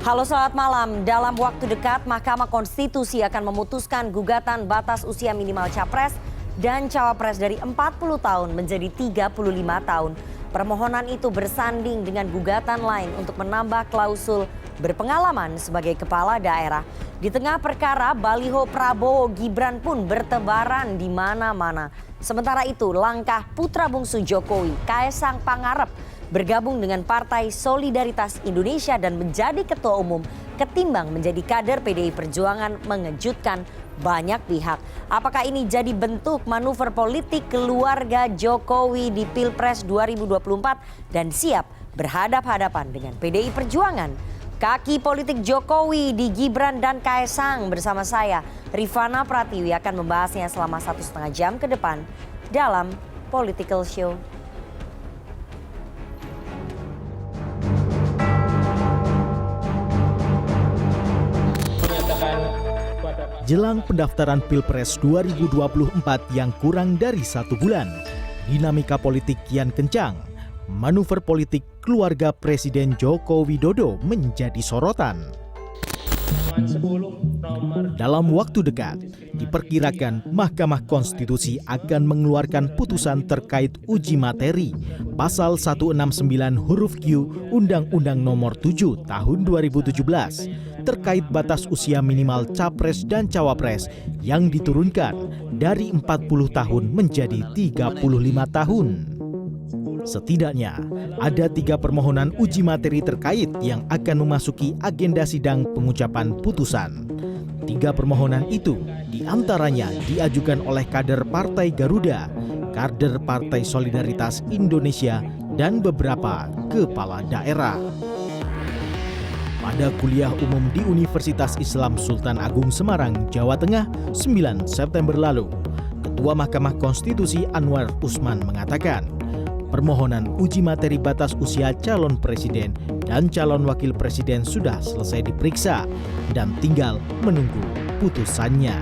Halo, selamat malam. Dalam waktu dekat, Mahkamah Konstitusi akan memutuskan gugatan batas usia minimal capres dan cawapres dari 40 tahun menjadi 35 tahun. Permohonan itu bersanding dengan gugatan lain untuk menambah klausul berpengalaman sebagai kepala daerah. Di tengah perkara, baliho Prabowo Gibran pun bertebaran di mana-mana. Sementara itu, langkah putra bungsu Jokowi, Kaesang Pangarep, bergabung dengan Partai Solidaritas Indonesia dan menjadi ketua umum ketimbang menjadi kader PDI Perjuangan mengejutkan banyak pihak. Apakah ini jadi bentuk manuver politik keluarga Jokowi di Pilpres 2024 dan siap berhadap-hadapan dengan PDI Perjuangan? Kaki politik Jokowi di Gibran dan Kaesang bersama saya, Rifana Pratiwi, akan membahasnya selama 1,5 jam ke depan dalam Political Show. Jelang pendaftaran Pilpres 2024 yang kurang dari 1 bulan, dinamika politik kian kencang. Manuver politik keluarga Presiden Joko Widodo menjadi sorotan. Dalam waktu dekat, diperkirakan Mahkamah Konstitusi akan mengeluarkan putusan terkait uji materi Pasal 169 huruf Q Undang-Undang Nomor 7 Tahun 2017 terkait batas usia minimal capres dan cawapres yang diturunkan dari 40 tahun menjadi 35 tahun. Setidaknya ada 3 permohonan uji materi terkait yang akan memasuki agenda sidang pengucapan putusan. 3 permohonan itu diantaranya diajukan oleh kader Partai Garuda, kader Partai Solidaritas Indonesia, dan beberapa kepala daerah. Pada kuliah umum di Universitas Islam Sultan Agung Semarang, Jawa Tengah, 9 September lalu, Ketua Mahkamah Konstitusi Anwar Usman mengatakan, permohonan uji materi batas usia calon presiden dan calon wakil presiden sudah selesai diperiksa dan tinggal menunggu putusannya.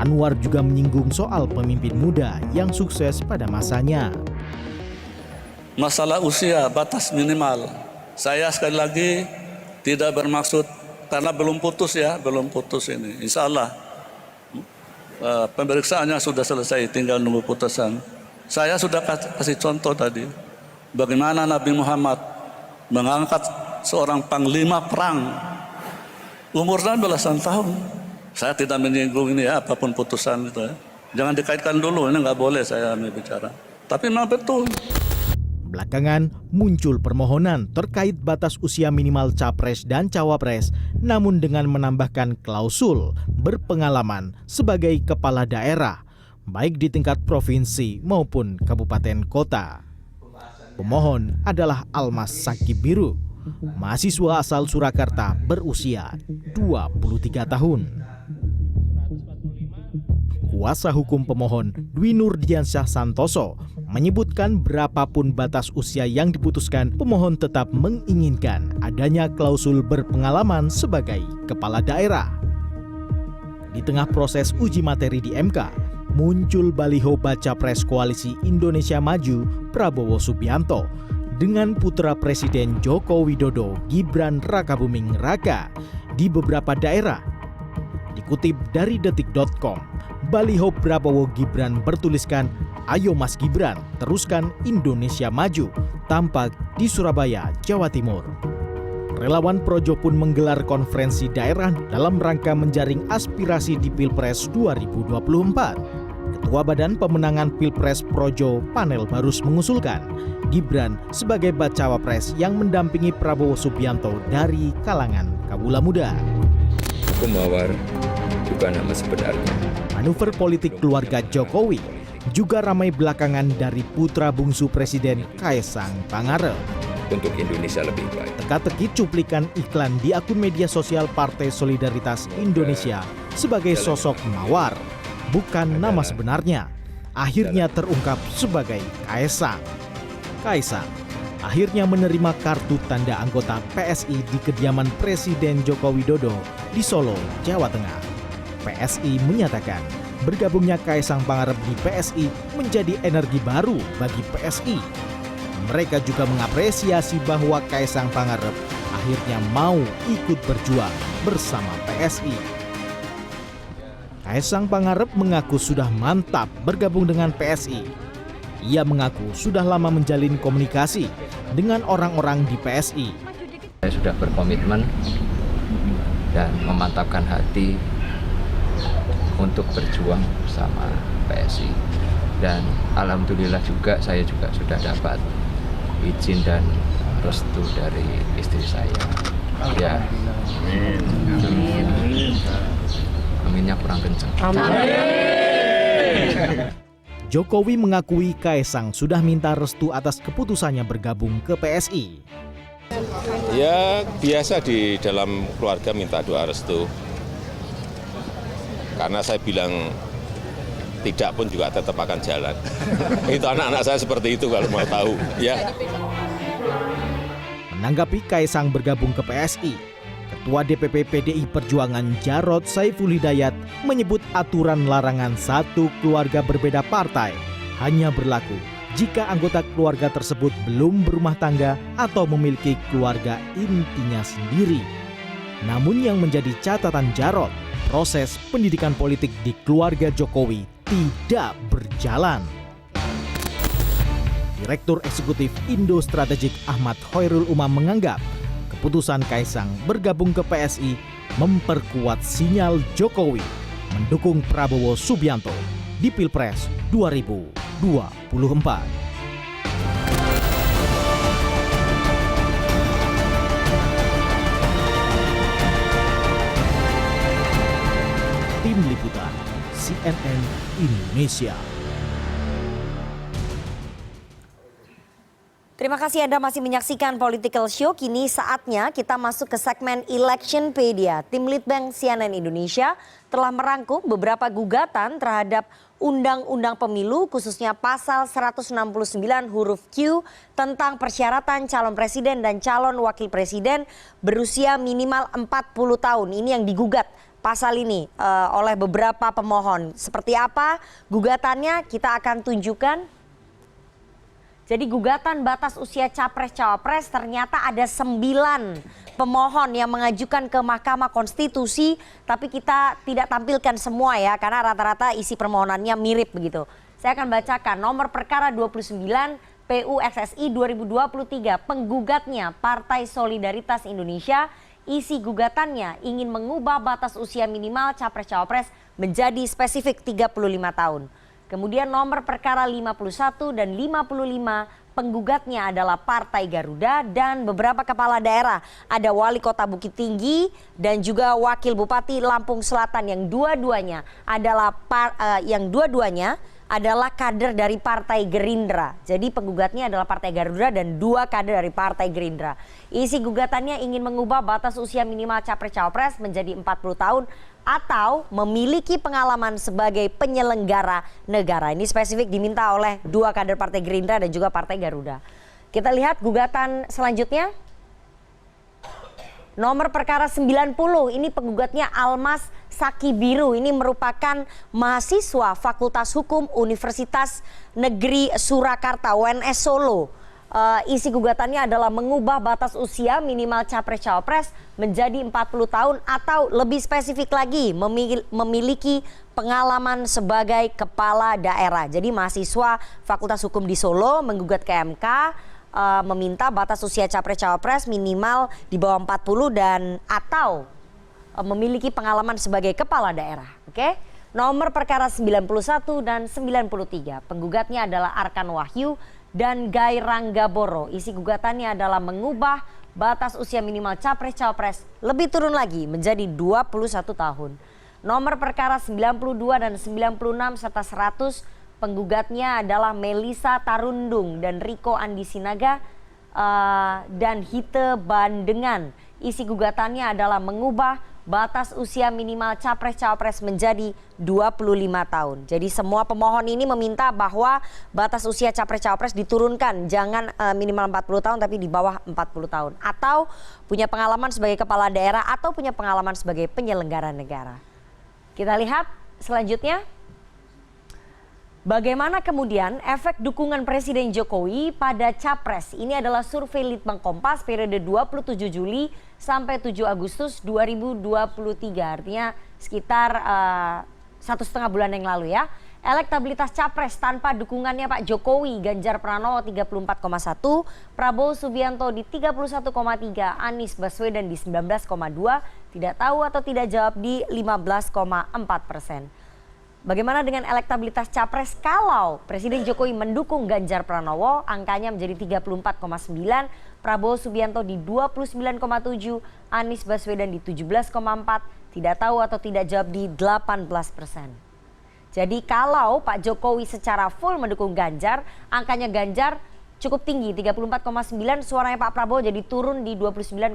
Anwar juga menyinggung soal pemimpin muda yang sukses pada masanya. Masalah usia batas minimal, saya sekali lagi tidak bermaksud karena belum putus ini. Insya Allah pemeriksaannya sudah selesai, tinggal nunggu putusan. Saya sudah kasih contoh tadi, bagaimana Nabi Muhammad mengangkat seorang panglima perang umur 16 tahun. Saya tidak menyinggung ini ya, apapun putusan itu ya. Jangan dikaitkan dulu, ini nggak boleh saya bicara. Tapi memang betul. Belakangan muncul permohonan terkait batas usia minimal capres dan cawapres, namun dengan menambahkan klausul berpengalaman sebagai kepala daerah, baik di tingkat provinsi maupun kabupaten kota. Pemohon adalah Almas Sakib Biru, mahasiswa asal Surakarta berusia 23 tahun. Kuasa hukum pemohon Dwi Nurdiansyah Santoso menyebutkan berapapun batas usia yang diputuskan, pemohon tetap menginginkan adanya klausul berpengalaman sebagai kepala daerah. Di tengah proses uji materi di MK, muncul baliho baca pres Koalisi Indonesia Maju Prabowo Subianto dengan putra Presiden Joko Widodo Gibran Rakabuming Raka di beberapa daerah. Dikutip dari detik.com, baliho Prabowo Gibran bertuliskan, "Ayo Mas Gibran, teruskan Indonesia Maju," tampak di Surabaya, Jawa Timur. Relawan Projo pun menggelar konferensi daerah dalam rangka menjaring aspirasi di Pilpres 2024. Ketua Badan Pemenangan Pilpres Projo, Panel Barus, mengusulkan Gibran sebagai bacawa pres yang mendampingi Prabowo Subianto dari kalangan Kabula Muda. Mawar bukan nama sebenarnya. Manuver politik keluarga Jokowi juga ramai belakangan dari putra bungsu Presiden Kaesang Pangarep. Untuk Indonesia lebih baik. Teka-teki cuplikan iklan di akun media sosial Partai Solidaritas Indonesia sebagai sosok Mawar, bukan nama sebenarnya, akhirnya terungkap sebagai Kaesang. Kaesang akhirnya menerima kartu tanda anggota PSI di kediaman Presiden Joko Widodo di Solo, Jawa Tengah. PSI menyatakan bergabungnya Kaesang Pangarep di PSI menjadi energi baru bagi PSI. Mereka juga mengapresiasi bahwa Kaesang Pangarep akhirnya mau ikut berjuang bersama PSI. Kaisang Pangarep mengaku sudah mantap bergabung dengan PSI. Ia mengaku sudah lama menjalin komunikasi dengan orang-orang di PSI. Saya sudah berkomitmen dan memantapkan hati untuk berjuang bersama PSI. Dan alhamdulillah juga saya juga sudah dapat izin dan restu dari istri saya. Ya. Amin. Aminnya kurang kencang. Jokowi mengakui Kaisang sudah minta restu atas keputusannya bergabung ke PSI. Ya biasa di dalam keluarga minta doa restu. Karena saya bilang tidak pun juga tetap akan jalan. Itu anak-anak saya seperti itu kalau mau tahu. Ya. Menanggapi Kaisang bergabung ke PSI, Ketua DPP PDI Perjuangan Jarod Saiful Hidayat menyebut aturan larangan satu keluarga berbeda partai hanya berlaku jika anggota keluarga tersebut belum berumah tangga atau memiliki keluarga intinya sendiri. Namun yang menjadi catatan Jarod, proses pendidikan politik di keluarga Jokowi tidak berjalan. Direktur Eksekutif Indo Strategik Ahmad Khairul Umam menganggap keputusan Kaisang bergabung ke PSI memperkuat sinyal Jokowi mendukung Prabowo Subianto di Pilpres 2024. Tim Liputan CNN Indonesia. Terima kasih Anda masih menyaksikan Political Show. Kini saatnya kita masuk ke segmen Electionpedia. Tim Litbang CNN Indonesia telah merangkum beberapa gugatan terhadap Undang-Undang Pemilu, khususnya pasal 169 huruf Q tentang persyaratan calon presiden dan calon wakil presiden berusia minimal 40 tahun. Ini yang digugat pasal ini oleh beberapa pemohon. Seperti apa gugatannya kita akan tunjukkan. Jadi gugatan batas usia capres-cawapres ternyata ada 9 pemohon yang mengajukan ke Mahkamah Konstitusi, tapi kita tidak tampilkan semua ya karena rata-rata isi permohonannya mirip begitu. Saya akan bacakan nomor perkara 29 PU SSI 2023, penggugatnya Partai Solidaritas Indonesia. Isi gugatannya ingin mengubah batas usia minimal capres-cawapres menjadi spesifik 35 tahun. Kemudian nomor perkara 51 dan 55, penggugatnya adalah Partai Garuda dan beberapa kepala daerah. Ada Wali Kota Bukit Tinggi dan juga Wakil Bupati Lampung Selatan yang dua-duanya adalah kader dari Partai Gerindra. Jadi penggugatnya adalah Partai Garuda dan 2 kader dari Partai Gerindra. Isi gugatannya ingin mengubah batas usia minimal capres-cawapres menjadi 40 tahun atau memiliki pengalaman sebagai penyelenggara negara. Ini spesifik diminta oleh 2 kader Partai Gerindra dan juga Partai Garuda. Kita lihat gugatan selanjutnya. Nomor perkara 90, ini penggugatnya Almas Sakibiru. Ini merupakan mahasiswa Fakultas Hukum Universitas Negeri Surakarta, UNS Solo. Isi gugatannya adalah mengubah batas usia minimal capres-cawapres menjadi 40 tahun atau lebih spesifik lagi memiliki pengalaman sebagai kepala daerah. Jadi mahasiswa Fakultas Hukum di Solo menggugat ke MK meminta batas usia capres-cawapres minimal di bawah 40 dan atau memiliki pengalaman sebagai kepala daerah. Oke? Nomor perkara 91 dan 93. Penggugatnya adalah Arkan Wahyu dan Gai Ranggaboro. Isi gugatannya adalah mengubah batas usia minimal capres-cawapres lebih turun lagi menjadi 21 tahun. Nomor perkara 92 dan 96 serta 100, penggugatnya adalah Melisa Tarundung dan Riko Andi Sinaga dan Hite Bandengan. Isi gugatannya adalah mengubah batas usia minimal capres-cawapres menjadi 25 tahun. Jadi semua pemohon ini meminta bahwa batas usia capres-cawapres diturunkan, jangan minimal 40 tahun tapi di bawah 40 tahun. Atau punya pengalaman sebagai kepala daerah atau punya pengalaman sebagai penyelenggara negara. Kita lihat selanjutnya. Bagaimana kemudian efek dukungan Presiden Jokowi pada Capres? Ini adalah survei Litbang Kompas periode 27 Juli sampai 7 Agustus 2023. Artinya sekitar 1,5 bulan yang lalu ya. Elektabilitas Capres tanpa dukungannya Pak Jokowi, Ganjar Pranowo 34,1, Prabowo Subianto di 31,3, Anies Baswedan di 19,2, tidak tahu atau tidak jawab di 15,4%. Bagaimana dengan elektabilitas Capres kalau Presiden Jokowi mendukung Ganjar Pranowo, angkanya menjadi 34,9, Prabowo Subianto di 29,7, Anies Baswedan di 17,4, tidak tahu atau tidak jawab di 18%. Jadi kalau Pak Jokowi secara full mendukung Ganjar, angkanya Ganjar cukup tinggi 34,9, suaranya Pak Prabowo jadi turun di 29,7,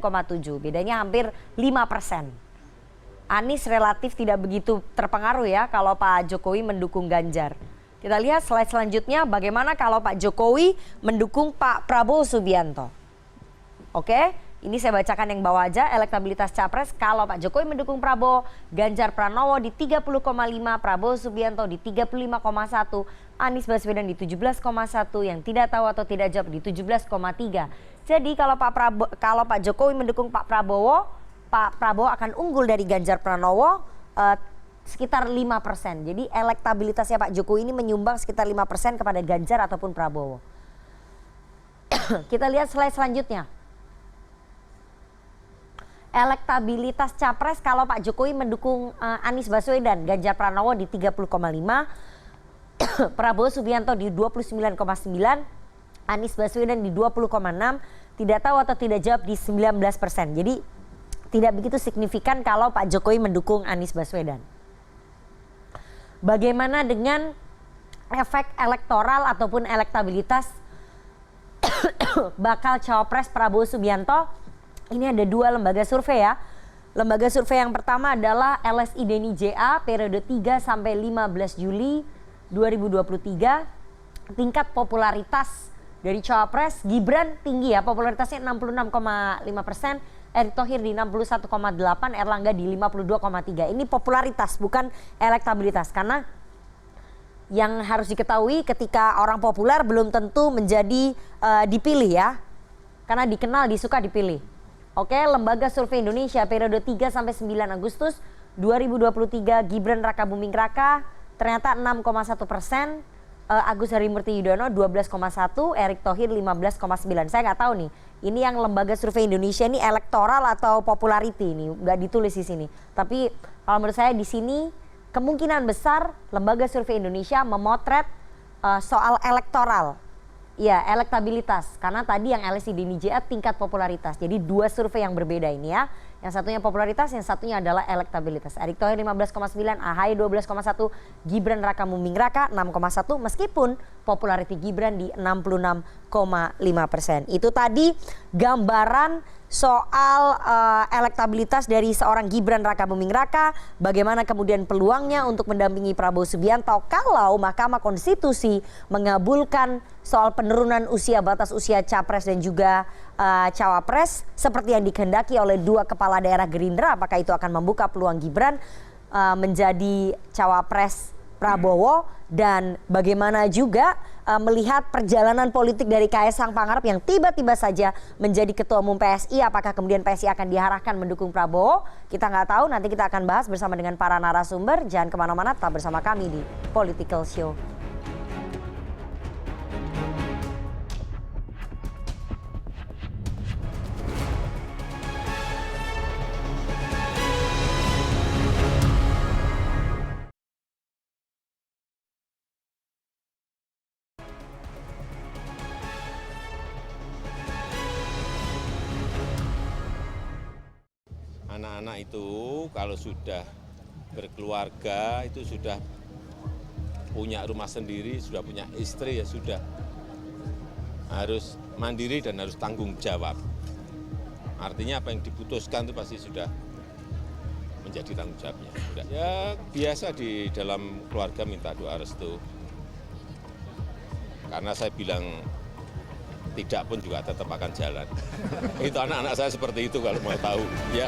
bedanya hampir 5%. Anies relatif tidak begitu terpengaruh ya kalau Pak Jokowi mendukung Ganjar. Kita lihat slide selanjutnya bagaimana kalau Pak Jokowi mendukung Pak Prabowo Subianto. Oke, ini saya bacakan yang bawah aja elektabilitas Capres kalau Pak Jokowi mendukung Prabowo, Ganjar Pranowo di 30,5, Prabowo Subianto di 35,1, Anies Baswedan di 17,1, yang tidak tahu atau tidak jawab di 17,3. Jadi kalau Pak Jokowi mendukung Pak Prabowo akan unggul dari Ganjar Pranowo sekitar 5%. Jadi elektabilitasnya Pak Jokowi ini menyumbang sekitar 5% kepada Ganjar ataupun Prabowo. Kita lihat slide selanjutnya. Elektabilitas Capres kalau Pak Jokowi mendukung Anies Baswedan, Ganjar Pranowo di 30,5, Prabowo Subianto di 29,9, Anies Baswedan di 20,6, tidak tahu atau tidak jawab di 19%. Jadi tidak begitu signifikan kalau Pak Jokowi mendukung Anies Baswedan. Bagaimana dengan efek elektoral ataupun elektabilitas bakal cawapres Prabowo Subianto? Ini ada 2 lembaga survei ya. Lembaga survei yang pertama adalah LSI Deni JA periode 3 sampai 15 Juli 2023. Tingkat popularitas dari cawapres Gibran tinggi ya, popularitasnya 66,5%. Erick Thohir di 61,8, Erlangga di 52,3. Ini popularitas bukan elektabilitas, karena yang harus diketahui ketika orang populer belum tentu menjadi dipilih ya, karena dikenal, disuka, dipilih. Oke, Lembaga Survei Indonesia periode 3 sampai 9 Agustus 2023, Gibran Rakabuming Raka ternyata 6,1%, Agus Harimurti Yudhoyono 12,1, Erick Thohir 15,9. Saya nggak tahu nih, ini yang Lembaga Survei Indonesia ini elektoral atau popularity, ini nggak ditulis di sini. Tapi kalau menurut saya di sini kemungkinan besar Lembaga Survei Indonesia memotret soal elektoral, ya elektabilitas. Karena tadi yang LSI Deni JA tingkat popularitas. Jadi 2 survei yang berbeda ini ya. Yang satunya popularitas, yang satunya adalah elektabilitas. Erick Thohir 15,9, AHY 12,1, Gibran Rakabuming Raka 6,1, meskipun popularity Gibran di 66,5%. Itu tadi gambaran soal elektabilitas dari seorang Gibran Rakabuming Raka, bagaimana kemudian peluangnya untuk mendampingi Prabowo Subianto kalau Mahkamah Konstitusi mengabulkan soal penurunan batas usia Capres dan juga Cawapres seperti yang dikehendaki oleh 2 kepala daerah Gerindra. Apakah itu akan membuka peluang Gibran menjadi Cawapres Prabowo, dan bagaimana juga melihat perjalanan politik dari Kaisang Pangarep yang tiba-tiba saja menjadi Ketua Umum PSI. Apakah kemudian PSI akan diarahkan mendukung Prabowo? Kita nggak tahu, nanti kita akan bahas bersama dengan para narasumber. Jangan kemana-mana, tetap bersama kami di Political Show. Anak-anak itu kalau sudah berkeluarga, itu sudah punya rumah sendiri, sudah punya istri, ya sudah harus mandiri dan harus tanggung jawab. Artinya apa yang diputuskan itu pasti sudah menjadi tanggung jawabnya. Ya biasa di dalam keluarga minta doa restu. Karena saya bilang tidak pun juga tetap akan jalan. Itu anak-anak saya seperti itu kalau mau tahu. Ya.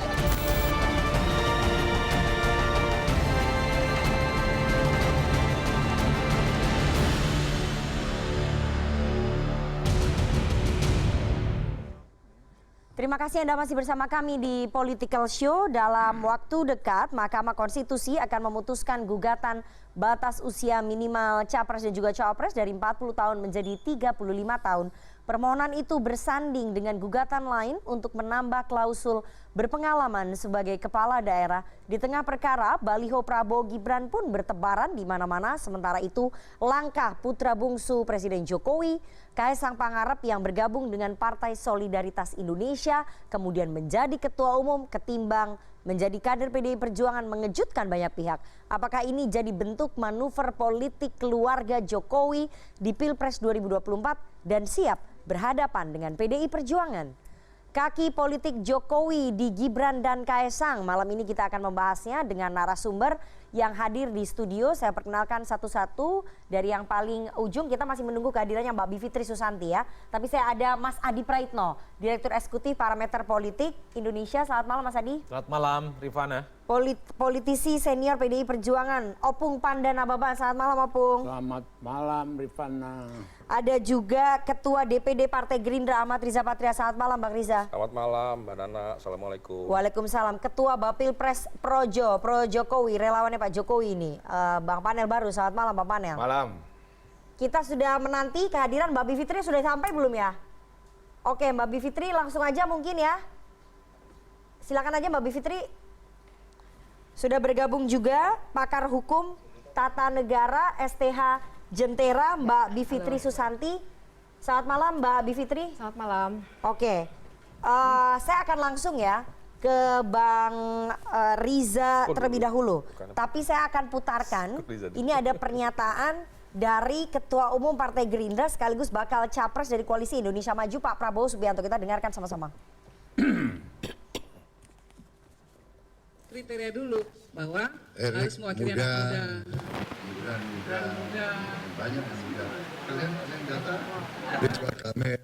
Terima kasih Anda masih bersama kami di Political Show. Dalam waktu dekat, Mahkamah Konstitusi akan memutuskan gugatan batas usia minimal capres dan juga cawapres dari 40 tahun menjadi 35 tahun. Permohonan itu bersanding dengan gugatan lain untuk menambah klausul berpengalaman sebagai kepala daerah. Di tengah perkara, baliho Prabowo Gibran pun bertebaran di mana-mana. Sementara itu, langkah putra bungsu Presiden Jokowi, Kaisang Pangarep yang bergabung dengan Partai Solidaritas Indonesia, kemudian menjadi ketua umum ketimbang menjadi kader PDI Perjuangan mengejutkan banyak pihak. Apakah ini jadi bentuk manuver politik keluarga Jokowi di Pilpres 2024 dan siap berhadapan dengan PDI Perjuangan? Kaki politik Jokowi di Gibran dan Kaisang. Malam ini kita akan membahasnya dengan narasumber yang hadir di studio. Saya perkenalkan satu-satu. Dari yang paling ujung kita masih menunggu kehadirannya Mbak Bivitri Susanti ya. Tapi saya ada Mas Adi Praitno, Direktur Eksekutif Parameter Politik Indonesia. Selamat malam Mas Adi. Selamat malam Rifana. Politisi senior PDI Perjuangan, Opung Pandana Baba. Selamat malam Opung. Selamat malam Rifana. Ada juga Ketua DPD Partai Gerindra Ahmad Riza Patria. Selamat malam Bang Riza. Selamat malam Mbak Nana, Assalamualaikum. Waalaikumsalam. Ketua Bapilpres Pro Jokowi, relawannya Pak Jokowi ini, Bang Panel Baru. Selamat malam Bang Panel. Malam. Kita sudah menanti kehadiran Mbak Bivitri. Sudah sampai belum ya? Oke Mbak Bivitri langsung aja mungkin ya. Silakan aja Mbak Bivitri. Sudah bergabung juga pakar hukum tata negara STH Jentera Mbak Bivitri Susanti. Selamat malam Mbak Bivitri. Selamat malam. Oke, saya akan langsung ya ke Bang Riza terlebih dahulu. Tapi saya akan putarkan, ini ada pernyataan dari Ketua Umum Partai Gerindra sekaligus bakal capres dari Koalisi Indonesia Maju Pak Prabowo Subianto. Kita dengarkan sama-sama. Kriteria dulu bahwa harus mewakili anak muda. Banyak muda. Kalian yang data Ridwan Kamil.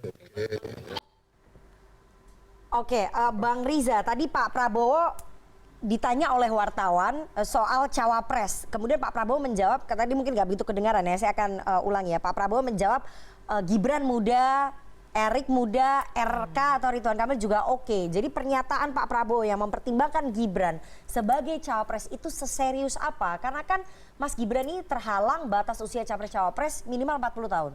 Oke, Bang Riza, tadi Pak Prabowo ditanya oleh wartawan soal cawapres. Kemudian Pak Prabowo menjawab, tadi mungkin nggak begitu kedengaran ya, saya akan ulangi ya. Pak Prabowo menjawab Gibran muda, Erik muda, RK atau Ridwan Kamil juga oke. Jadi pernyataan Pak Prabowo yang mempertimbangkan Gibran sebagai cawapres itu seserius apa? Karena kan Mas Gibran ini terhalang batas usia capres-cawapres minimal 40 tahun.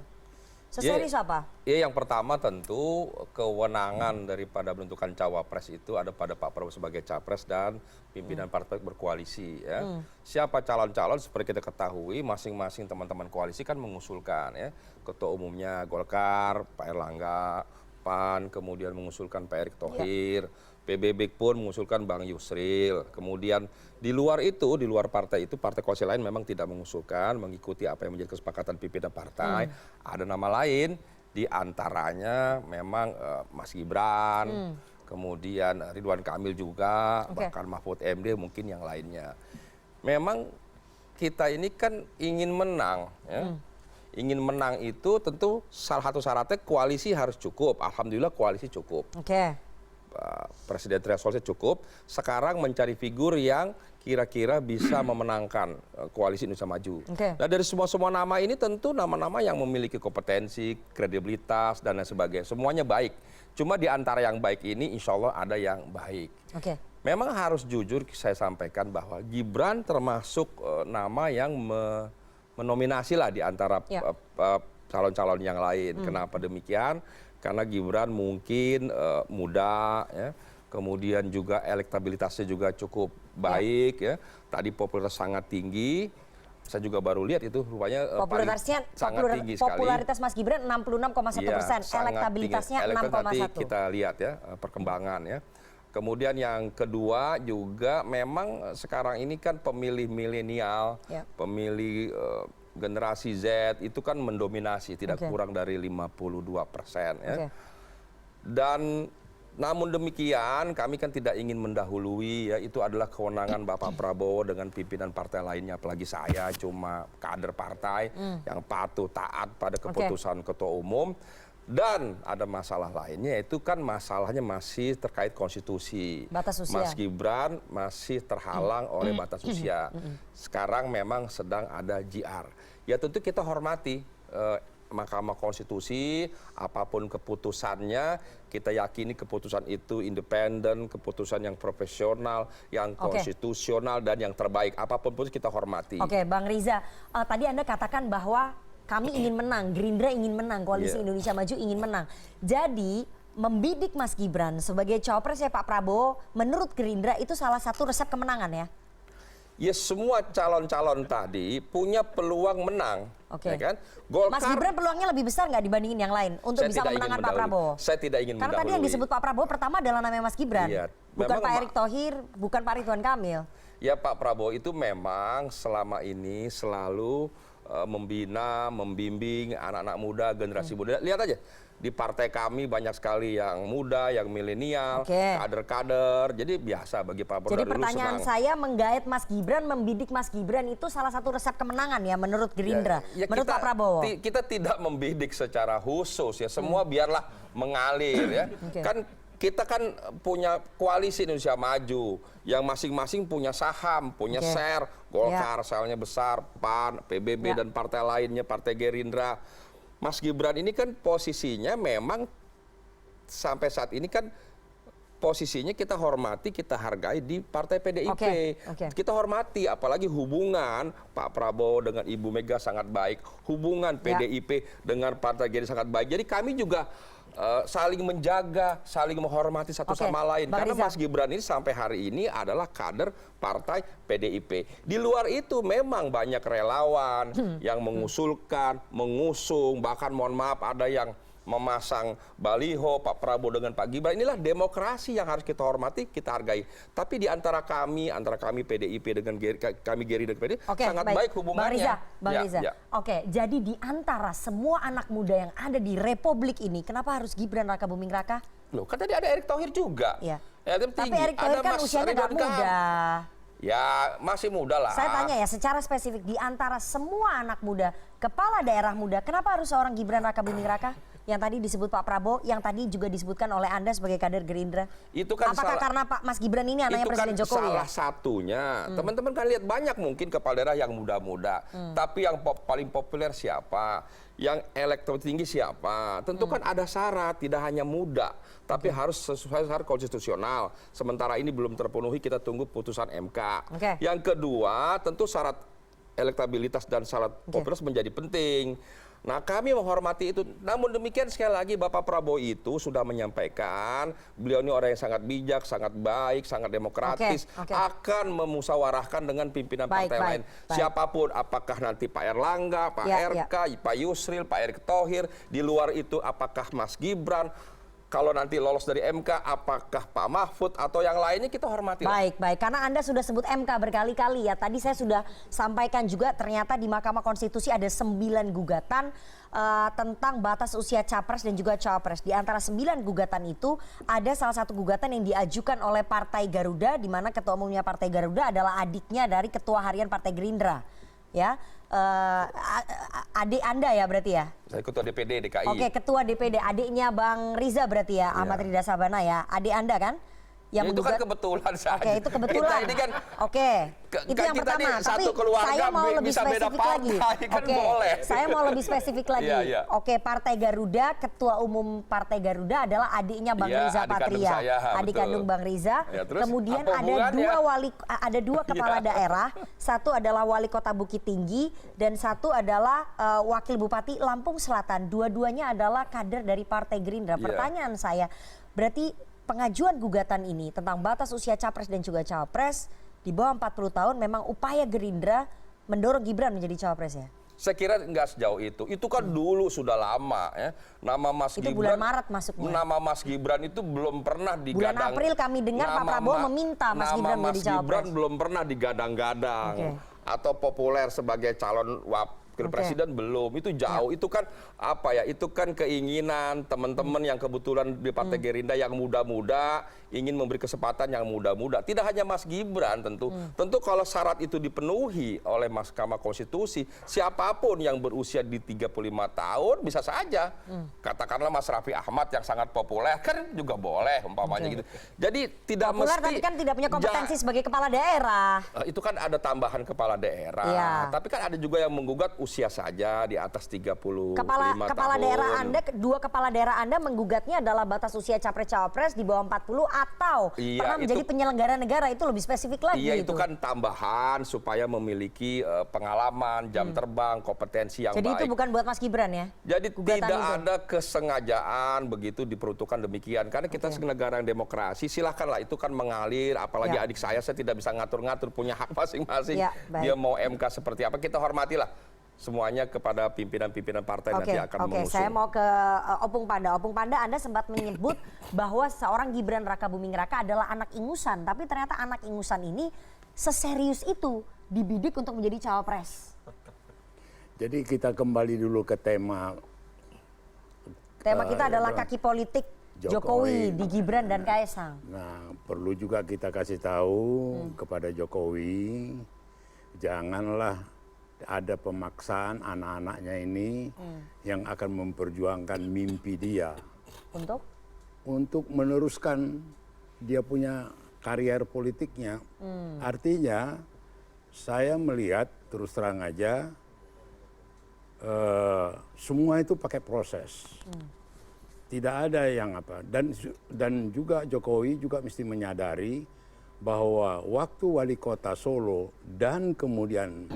Seserius apa? Ya, yang pertama tentu kewenangan daripada menentukan cawapres itu ada pada Pak Prabowo sebagai capres dan pimpinan partai berkoalisi. Ya. Siapa calon-calon seperti kita ketahui, masing-masing teman-teman koalisi kan mengusulkan ya. Ketua umumnya Golkar, Pak Erlangga, PAN, kemudian mengusulkan Pak Erick Thohir, PBB pun mengusulkan Bang Yusril. Kemudian di luar itu, di luar partai itu, partai koalisi lain memang tidak mengusulkan, mengikuti apa yang menjadi kesepakatan pimpinan partai. Ada nama lain, di antaranya memang Mas Gibran, kemudian Ridwan Kamil juga, bahkan Mahfud MD mungkin yang lainnya. Memang kita ini kan ingin menang, ya. Ingin menang itu tentu salah satu syaratnya koalisi harus cukup. Alhamdulillah koalisi cukup. Presiden thresholdnya cukup. Sekarang mencari figur yang kira-kira bisa memenangkan koalisi Indonesia Maju. Nah dari semua nama ini tentu nama-nama yang memiliki kompetensi, kredibilitas dan lain sebagainya. Semuanya baik. Cuma di antara yang baik ini insya Allah ada yang baik. Memang harus jujur saya sampaikan bahwa Gibran termasuk nama yang menominasi lah di antara calon-calon yang lain. Kenapa demikian? Karena Gibran mungkin muda, ya. Kemudian juga elektabilitasnya juga cukup baik, ya. Tadi popularitas sangat tinggi. Saya juga baru lihat itu rupanya sangat tinggi sekali. Popularitas Mas Gibran 66,1%, elektabilitasnya 6,1%. Nanti kita lihat ya perkembangan ya. Kemudian yang kedua juga memang sekarang ini kan pemilih milenial, pemilih generasi Z itu kan mendominasi, tidak kurang dari 52%. Ya. Dan namun demikian kami kan tidak ingin mendahului ya, itu adalah kewenangan Bapak Prabowo dengan pimpinan partai lainnya, apalagi saya cuma kader partai yang patuh taat pada keputusan ketua umum. Dan ada masalah lainnya, itu kan masalahnya masih terkait konstitusi. Batas usia. Mas Gibran masih terhalang oleh batas usia. Sekarang memang sedang ada JR. Ya tentu kita hormati Mahkamah Konstitusi, apapun keputusannya, kita yakini keputusan itu independen, keputusan yang profesional, yang konstitusional, dan yang terbaik. Apapun pun kita hormati. Oke, Bang Riza, tadi Anda katakan bahwa kami ingin menang, Gerindra ingin menang, Koalisi Indonesia Maju ingin menang. Jadi membidik Mas Gibran sebagai cawapresnya Pak Prabowo, menurut Gerindra itu salah satu resep kemenangan ya? Ya, semua calon-calon tadi punya peluang menang. Ya kan? Golkar, Mas Gibran peluangnya lebih besar nggak dibandingin yang lain untuk bisa memenangkan Pak Prabowo? Saya tidak ingin Karena tadi yang disebut Pak Prabowo pertama adalah namanya Mas Gibran. Iya. Bukan Memang Pak Erick Thohir, bukan Pak Ridwan Kamil. Ya, Pak Prabowo itu memang selama ini selalu membina, membimbing anak-anak muda, generasi muda. Lihat aja, di partai kami banyak sekali yang muda, yang milenial, kader-kader. Jadi biasa bagi Pak Prabowo. Jadi pertanyaan saya, menggait Mas Gibran, membidik Mas Gibran itu salah satu resep kemenangan ya menurut Gerindra, menurut Pak Prabowo? Kita tidak membidik secara khusus ya, semua biarlah mengalir ya. Kan kita kan punya Koalisi Indonesia Maju yang masing-masing punya saham, punya share. Golkar sahamnya besar, PAN, PBB, dan partai lainnya, Partai Gerindra. Mas Gibran ini kan posisinya memang sampai saat ini kan posisinya kita hormati, kita hargai di Partai PDIP. Kita hormati, apalagi hubungan Pak Prabowo dengan Ibu Mega sangat baik, hubungan PDIP dengan Partai Gerindra sangat baik. Jadi kami juga saling menjaga, saling menghormati satu sama lain. Karena Mas Gibran ini sampai hari ini adalah kader Partai PDIP. Di luar itu memang banyak relawan yang mengusulkan, mengusung, bahkan mohon maaf ada yang memasang baliho Pak Prabowo dengan Pak Gibran. Inilah demokrasi yang harus kita hormati, kita hargai. Tapi di antara kami PDIP dengan kami Gerindra PDIP sangat baik hubungannya. Bang Riza. Oke, jadi di antara semua anak muda yang ada di Republik ini, kenapa harus Gibran Raka Buming Raka? Loh, kan tadi ada Erick Thohir juga. Tapi Erick Thohir kan usianya nggak muda. Ya, masih muda lah. Saya tanya ya, secara spesifik di antara semua anak muda, kepala daerah muda, kenapa harus seorang Gibran Raka Buming Raka? Yang tadi disebut Pak Prabowo, yang tadi juga disebutkan oleh Anda sebagai kader Gerindra. Itu kan apakah karena Pak Mas Gibran ini anaknya Presiden Jokowi? Salah satunya. Teman-teman kan lihat banyak mungkin kepala daerah yang muda-muda. Tapi yang paling populer siapa? Yang elektoral tinggi siapa? Tentu kan ada syarat, tidak hanya muda, tapi harus sesuai syarat konstitusional. Sementara ini belum terpenuhi, kita tunggu putusan MK. Yang kedua, tentu syarat elektabilitas dan syarat popularitas menjadi penting. Nah, kami menghormati itu. Namun demikian sekali lagi Bapak Prabowo itu sudah menyampaikan, beliau ini orang yang sangat bijak, sangat baik, sangat demokratis, akan memusyawarahkan dengan pimpinan partai lain. Siapapun, apakah nanti Pak Erlangga, Pak RK, Pak Yusril, Pak Erick Thohir, di luar itu apakah Mas Gibran, kalau nanti lolos dari MK, apakah Pak Mahfud atau yang lainnya, kita hormati. Baik. Karena Anda sudah sebut MK berkali-kali ya. Tadi saya sudah sampaikan juga ternyata di Mahkamah Konstitusi ada 9 gugatan tentang batas usia capres dan juga cawapres. Di antara 9 gugatan itu ada salah satu gugatan yang diajukan oleh Partai Garuda, di mana ketua umumnya Partai Garuda adalah adiknya dari Ketua Harian Partai Gerindra. Ya, adik Anda ya berarti ya? Saya ketua DPD DKI. Oke, ketua DPD, adiknya Bang Riza berarti ya, Ahmad Rida Sabana ya, adik Anda kan? Yang itu kan kebetulan saja. Oke, itu kebetulan. Kita ini kan, itu yang kita pertama. Tapi saya mau lebih spesifik lagi. Kan boleh. Saya mau lebih spesifik lagi. Oke, Partai Garuda, ketua umum Partai Garuda adalah adiknya Bang Riza Patria, adik kandung Bang Riza. Kemudian ada dua kepala daerah, satu adalah wali kota Bukit Tinggi dan satu adalah wakil bupati Lampung Selatan. Dua-duanya adalah kader dari Partai Gerindra. Pertanyaan saya, berarti pengajuan gugatan ini tentang batas usia capres dan juga cawapres di bawah 40 tahun memang upaya Gerindra mendorong Gibran menjadi cawapres ya? Saya kira nggak sejauh itu. Itu kan dulu sudah lama ya. Nama Mas itu Gibran. Bulan Maret masuknya. Nama Mas Gibran itu belum pernah digadang. Bulan April kami dengar Pak Prabowo meminta Mas Gibran menjadi cawapres. Nama Mas Gibran belum pernah digadang-gadang atau populer sebagai calon Presiden belum, itu jauh. Itu kan apa ya, itu kan keinginan teman-teman yang kebetulan di Partai Gerindra yang muda-muda ingin memberi kesempatan yang muda-muda. Tidak hanya Mas Gibran tentu. Tentu kalau syarat itu dipenuhi oleh Mahkamah Konstitusi, siapapun yang berusia di 35 tahun bisa saja. Katakanlah Mas Raffi Ahmad yang sangat populer kan juga boleh umpamanya gitu. Jadi tidak populer, mesti tapi kan tidak punya kompetensi sebagai kepala daerah. itu kan ada tambahan kepala daerah. Iya. Tapi kan ada juga yang menggugat usia saja di atas 35 Kepala tahun. daerah Anda, dua kepala daerah Anda menggugatnya adalah batas usia capres-cawapres di bawah 40 atau Iya, pernah menjadi itu- penyelenggara negara, itu lebih spesifik lagi. Iya, itu kan tambahan supaya memiliki pengalaman, jam terbang, kompetensi yang Jadi baik. itu bukan buat Mas Gibran ya? Jadi Gugatan tidak itu. ada kesengajaan begitu diperuntukkan demikian. Karena kita negara yang demokrasi, silahkanlah itu kan mengalir. Apalagi Ya. adik saya tidak bisa ngatur-ngatur, punya hak masing-masing. Ya, baik. Dia mau MK seperti apa, kita hormatilah. Semuanya kepada pimpinan-pimpinan partai nanti akan mengusung. Saya mau ke Opung Panda. Opung Panda, Anda sempat menyebut bahwa seorang Gibran Raka Buming Raka adalah anak ingusan. Tapi ternyata anak ingusan ini seserius itu dibidik untuk menjadi cawapres. Jadi kita kembali dulu ke tema. Tema kita adalah kaki politik Jokowi di Gibran dan Kaesang. Nah, perlu juga kita kasih tahu kepada Jokowi, janganlah ada pemaksaan anak-anaknya ini yang akan memperjuangkan mimpi dia untuk meneruskan dia punya karier politiknya. Artinya saya melihat terus terang aja semua itu pakai proses. Tidak ada yang apa. Dan juga Jokowi juga mesti menyadari bahwa waktu wali kota Solo dan kemudian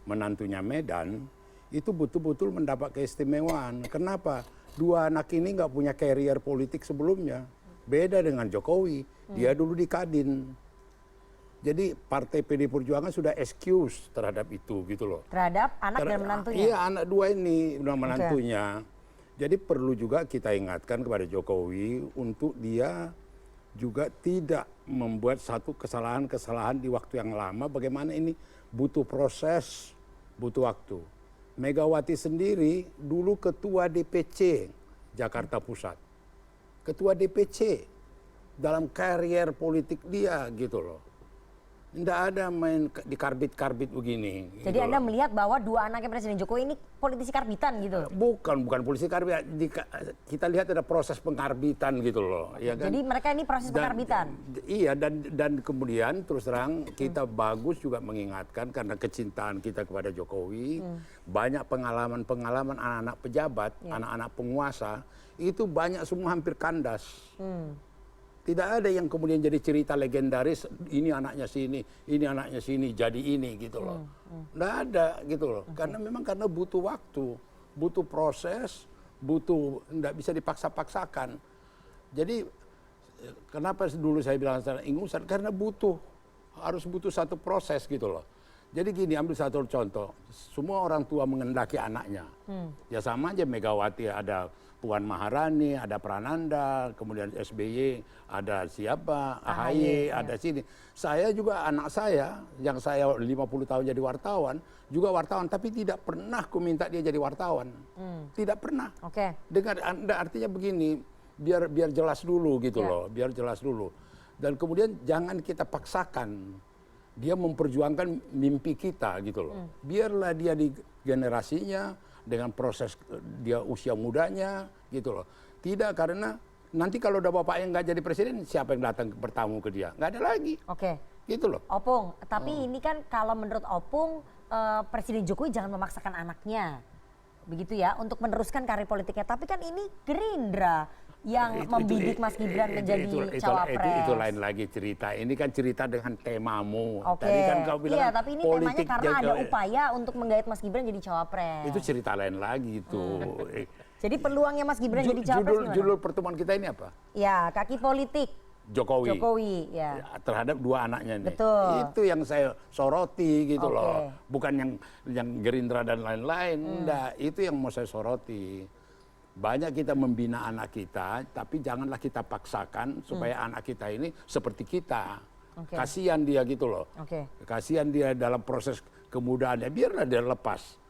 menantunya Medan itu betul-betul mendapat keistimewaan. Kenapa? Dua anak ini nggak punya karier politik sebelumnya. Beda dengan Jokowi. Dia dulu di Kadin. Jadi Partai PD Perjuangan sudah excuse terhadap itu gitu loh. Terhadap anak dan menantunya? Iya, anak dua ini dan menantunya. Jadi perlu juga kita ingatkan kepada Jokowi untuk dia juga tidak membuat satu kesalahan-kesalahan di waktu yang lama. Bagaimana ini butuh proses, butuh waktu. Megawati sendiri dulu ketua DPC Jakarta Pusat. Ketua DPC dalam karier politik dia gitu loh. Tidak ada main di karbit-karbit begini. Jadi Anda melihat bahwa dua anaknya Presiden Jokowi ini politisi karbitan gitu? Bukan politisi karbit. Kita lihat ada proses pengkarbitan gitu loh. Ya kan? Jadi mereka ini proses pengkarbitan? Iya, dan kemudian terus terang kita bagus juga mengingatkan karena kecintaan kita kepada Jokowi. Banyak pengalaman-pengalaman anak-anak pejabat, anak-anak penguasa, itu banyak semua hampir kandas. Tidak ada yang kemudian jadi cerita legendaris, ini anaknya sini, jadi ini gitu loh. Tidak ada gitu loh. Karena memang karena butuh waktu, butuh proses, tidak bisa dipaksa-paksakan. Jadi kenapa dulu saya bilang ingusan? Karena harus butuh satu proses gitu loh. Jadi gini, ambil satu contoh. Semua orang tua mengendaki anaknya. Ya sama aja Megawati, ada Puan Maharani, ada Prananda, kemudian SBY, ada siapa, AHY, ada sini. Saya juga, anak saya, yang saya 50 tahun jadi wartawan, juga wartawan, tapi tidak pernah ku minta dia jadi wartawan. Tidak pernah. Dengan Anda artinya begini, biar jelas dulu gitu loh, biar jelas dulu. Dan kemudian jangan kita paksakan dia memperjuangkan mimpi kita gitu loh. Biarlah dia di generasinya dengan proses dia usia mudanya gitu loh. Tidak, karena nanti kalau udah bapaknya nggak jadi presiden, siapa yang datang bertamu ke dia? Nggak ada lagi. Gitu loh. Opung, tapi ini kan kalau menurut Opung, Presiden Jokowi jangan memaksakan anaknya, begitu ya, untuk meneruskan karir politiknya. Tapi kan ini Gerindra yang membidik Mas Gibran menjadi cawapres. Itu lain lagi cerita. Ini kan cerita dengan temamu. Oke. Tadi kan kau bilang tapi ini temanya karena ada upaya untuk menggait Mas Gibran jadi cawapres. itu cerita lain lagi itu. Jadi peluangnya Mas Gibran jadi cawapres gimana? Judul pertemuan kita ini apa? Ya, kaki politik Jokowi ya. Terhadap dua anaknya ini. Betul. Itu yang saya soroti gitu loh. Bukan yang Gerindra dan lain-lain. Enggak, itu yang mau saya soroti. Banyak kita membina anak kita, tapi janganlah kita paksakan supaya anak kita ini seperti kita. Kasihan dia gitu loh. Kasihan dia dalam proses kemudaannya, biarlah dia lepas.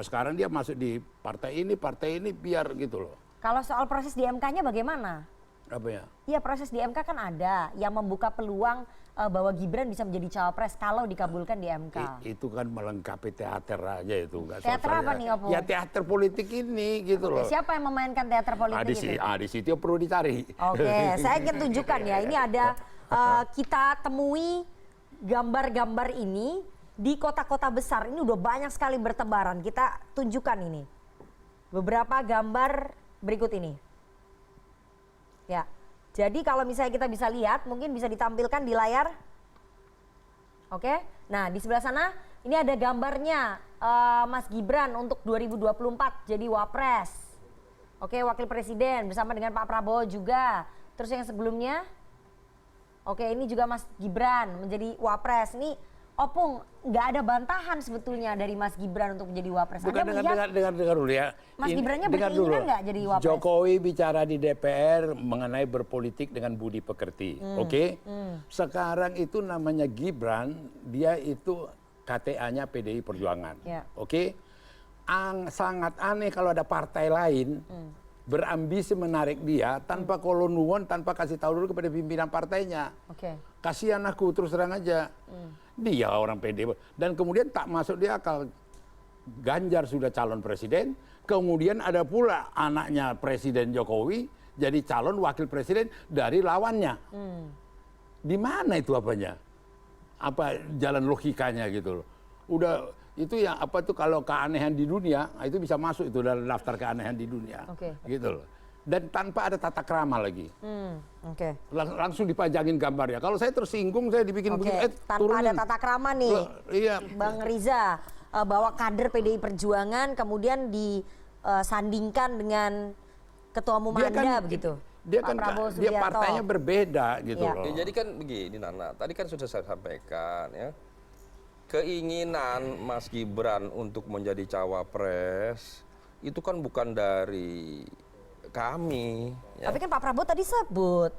Sekarang dia masuk di partai ini biar gitu loh. Kalau soal proses di MK-nya bagaimana? Apa ya? Iya, proses di MK kan ada yang membuka peluang bahwa Gibran bisa menjadi cawapres kalau dikabulkan di MK. Itu kan melengkapi teater aja itu. Teater apa nih, Opung? Ya teater politik ini gitu loh. Siapa yang memainkan teater politik itu? Di situ perlu dicari. Oke, saya ingin tunjukkan ya. Ini ada kita temui gambar-gambar ini di kota-kota besar. Ini udah banyak sekali bertebaran. Kita tunjukkan ini. Beberapa gambar berikut ini. Ya. Jadi kalau misalnya kita bisa lihat, mungkin bisa ditampilkan di layar. Oke. Nah, di sebelah sana ini ada gambarnya Mas Gibran untuk 2024 jadi Wapres. Oke, Wakil Presiden bersama dengan Pak Prabowo juga. Terus yang sebelumnya, oke, ini juga Mas Gibran menjadi Wapres. Ini Opung, nggak ada bantahan sebetulnya dari Mas Gibran untuk menjadi Wapres. Bukan, dengar dulu ya. Mas Gibrannya berkeinginan nggak jadi Wapres? Jokowi bicara di DPR mengenai berpolitik dengan budi pekerti. Oke? Sekarang itu namanya Gibran, dia itu KTA-nya PDI Perjuangan. Ya. Oke? Sangat aneh kalau ada partai lain berambisi menarik dia tanpa kolonuan, tanpa kasih tahu dulu kepada pimpinan partainya. Oke. Kasihan aku, terus terang aja. Dia orang PDI. Dan kemudian tak masuk di akal. Ganjar sudah calon presiden, kemudian ada pula anaknya Presiden Jokowi jadi calon wakil presiden dari lawannya. Di mana itu apanya? Apa jalan logikanya gitu loh. Udah itu yang apa tuh kalau keanehan di dunia, itu bisa masuk itu dalam daftar keanehan di dunia. Gitu loh. Dan tanpa ada tata krama lagi. Langsung dipajangin gambarnya. Kalau saya tersinggung, saya dibikin begitu. Tanpa turunin. ada tata krama nih, Iya. Bang Riza, bahwa kader PDI Perjuangan kemudian disandingkan dengan Ketua Umum Anda begitu. Dia Pak kan Prabowo dia Subianto. partainya berbeda gitu Ya. loh. Ya, jadi kan begini Nana, tadi kan sudah saya sampaikan ya. Keinginan Mas Gibran untuk menjadi cawapres itu kan bukan dari kami. Ya. Tapi kan Pak Prabowo tadi sebut.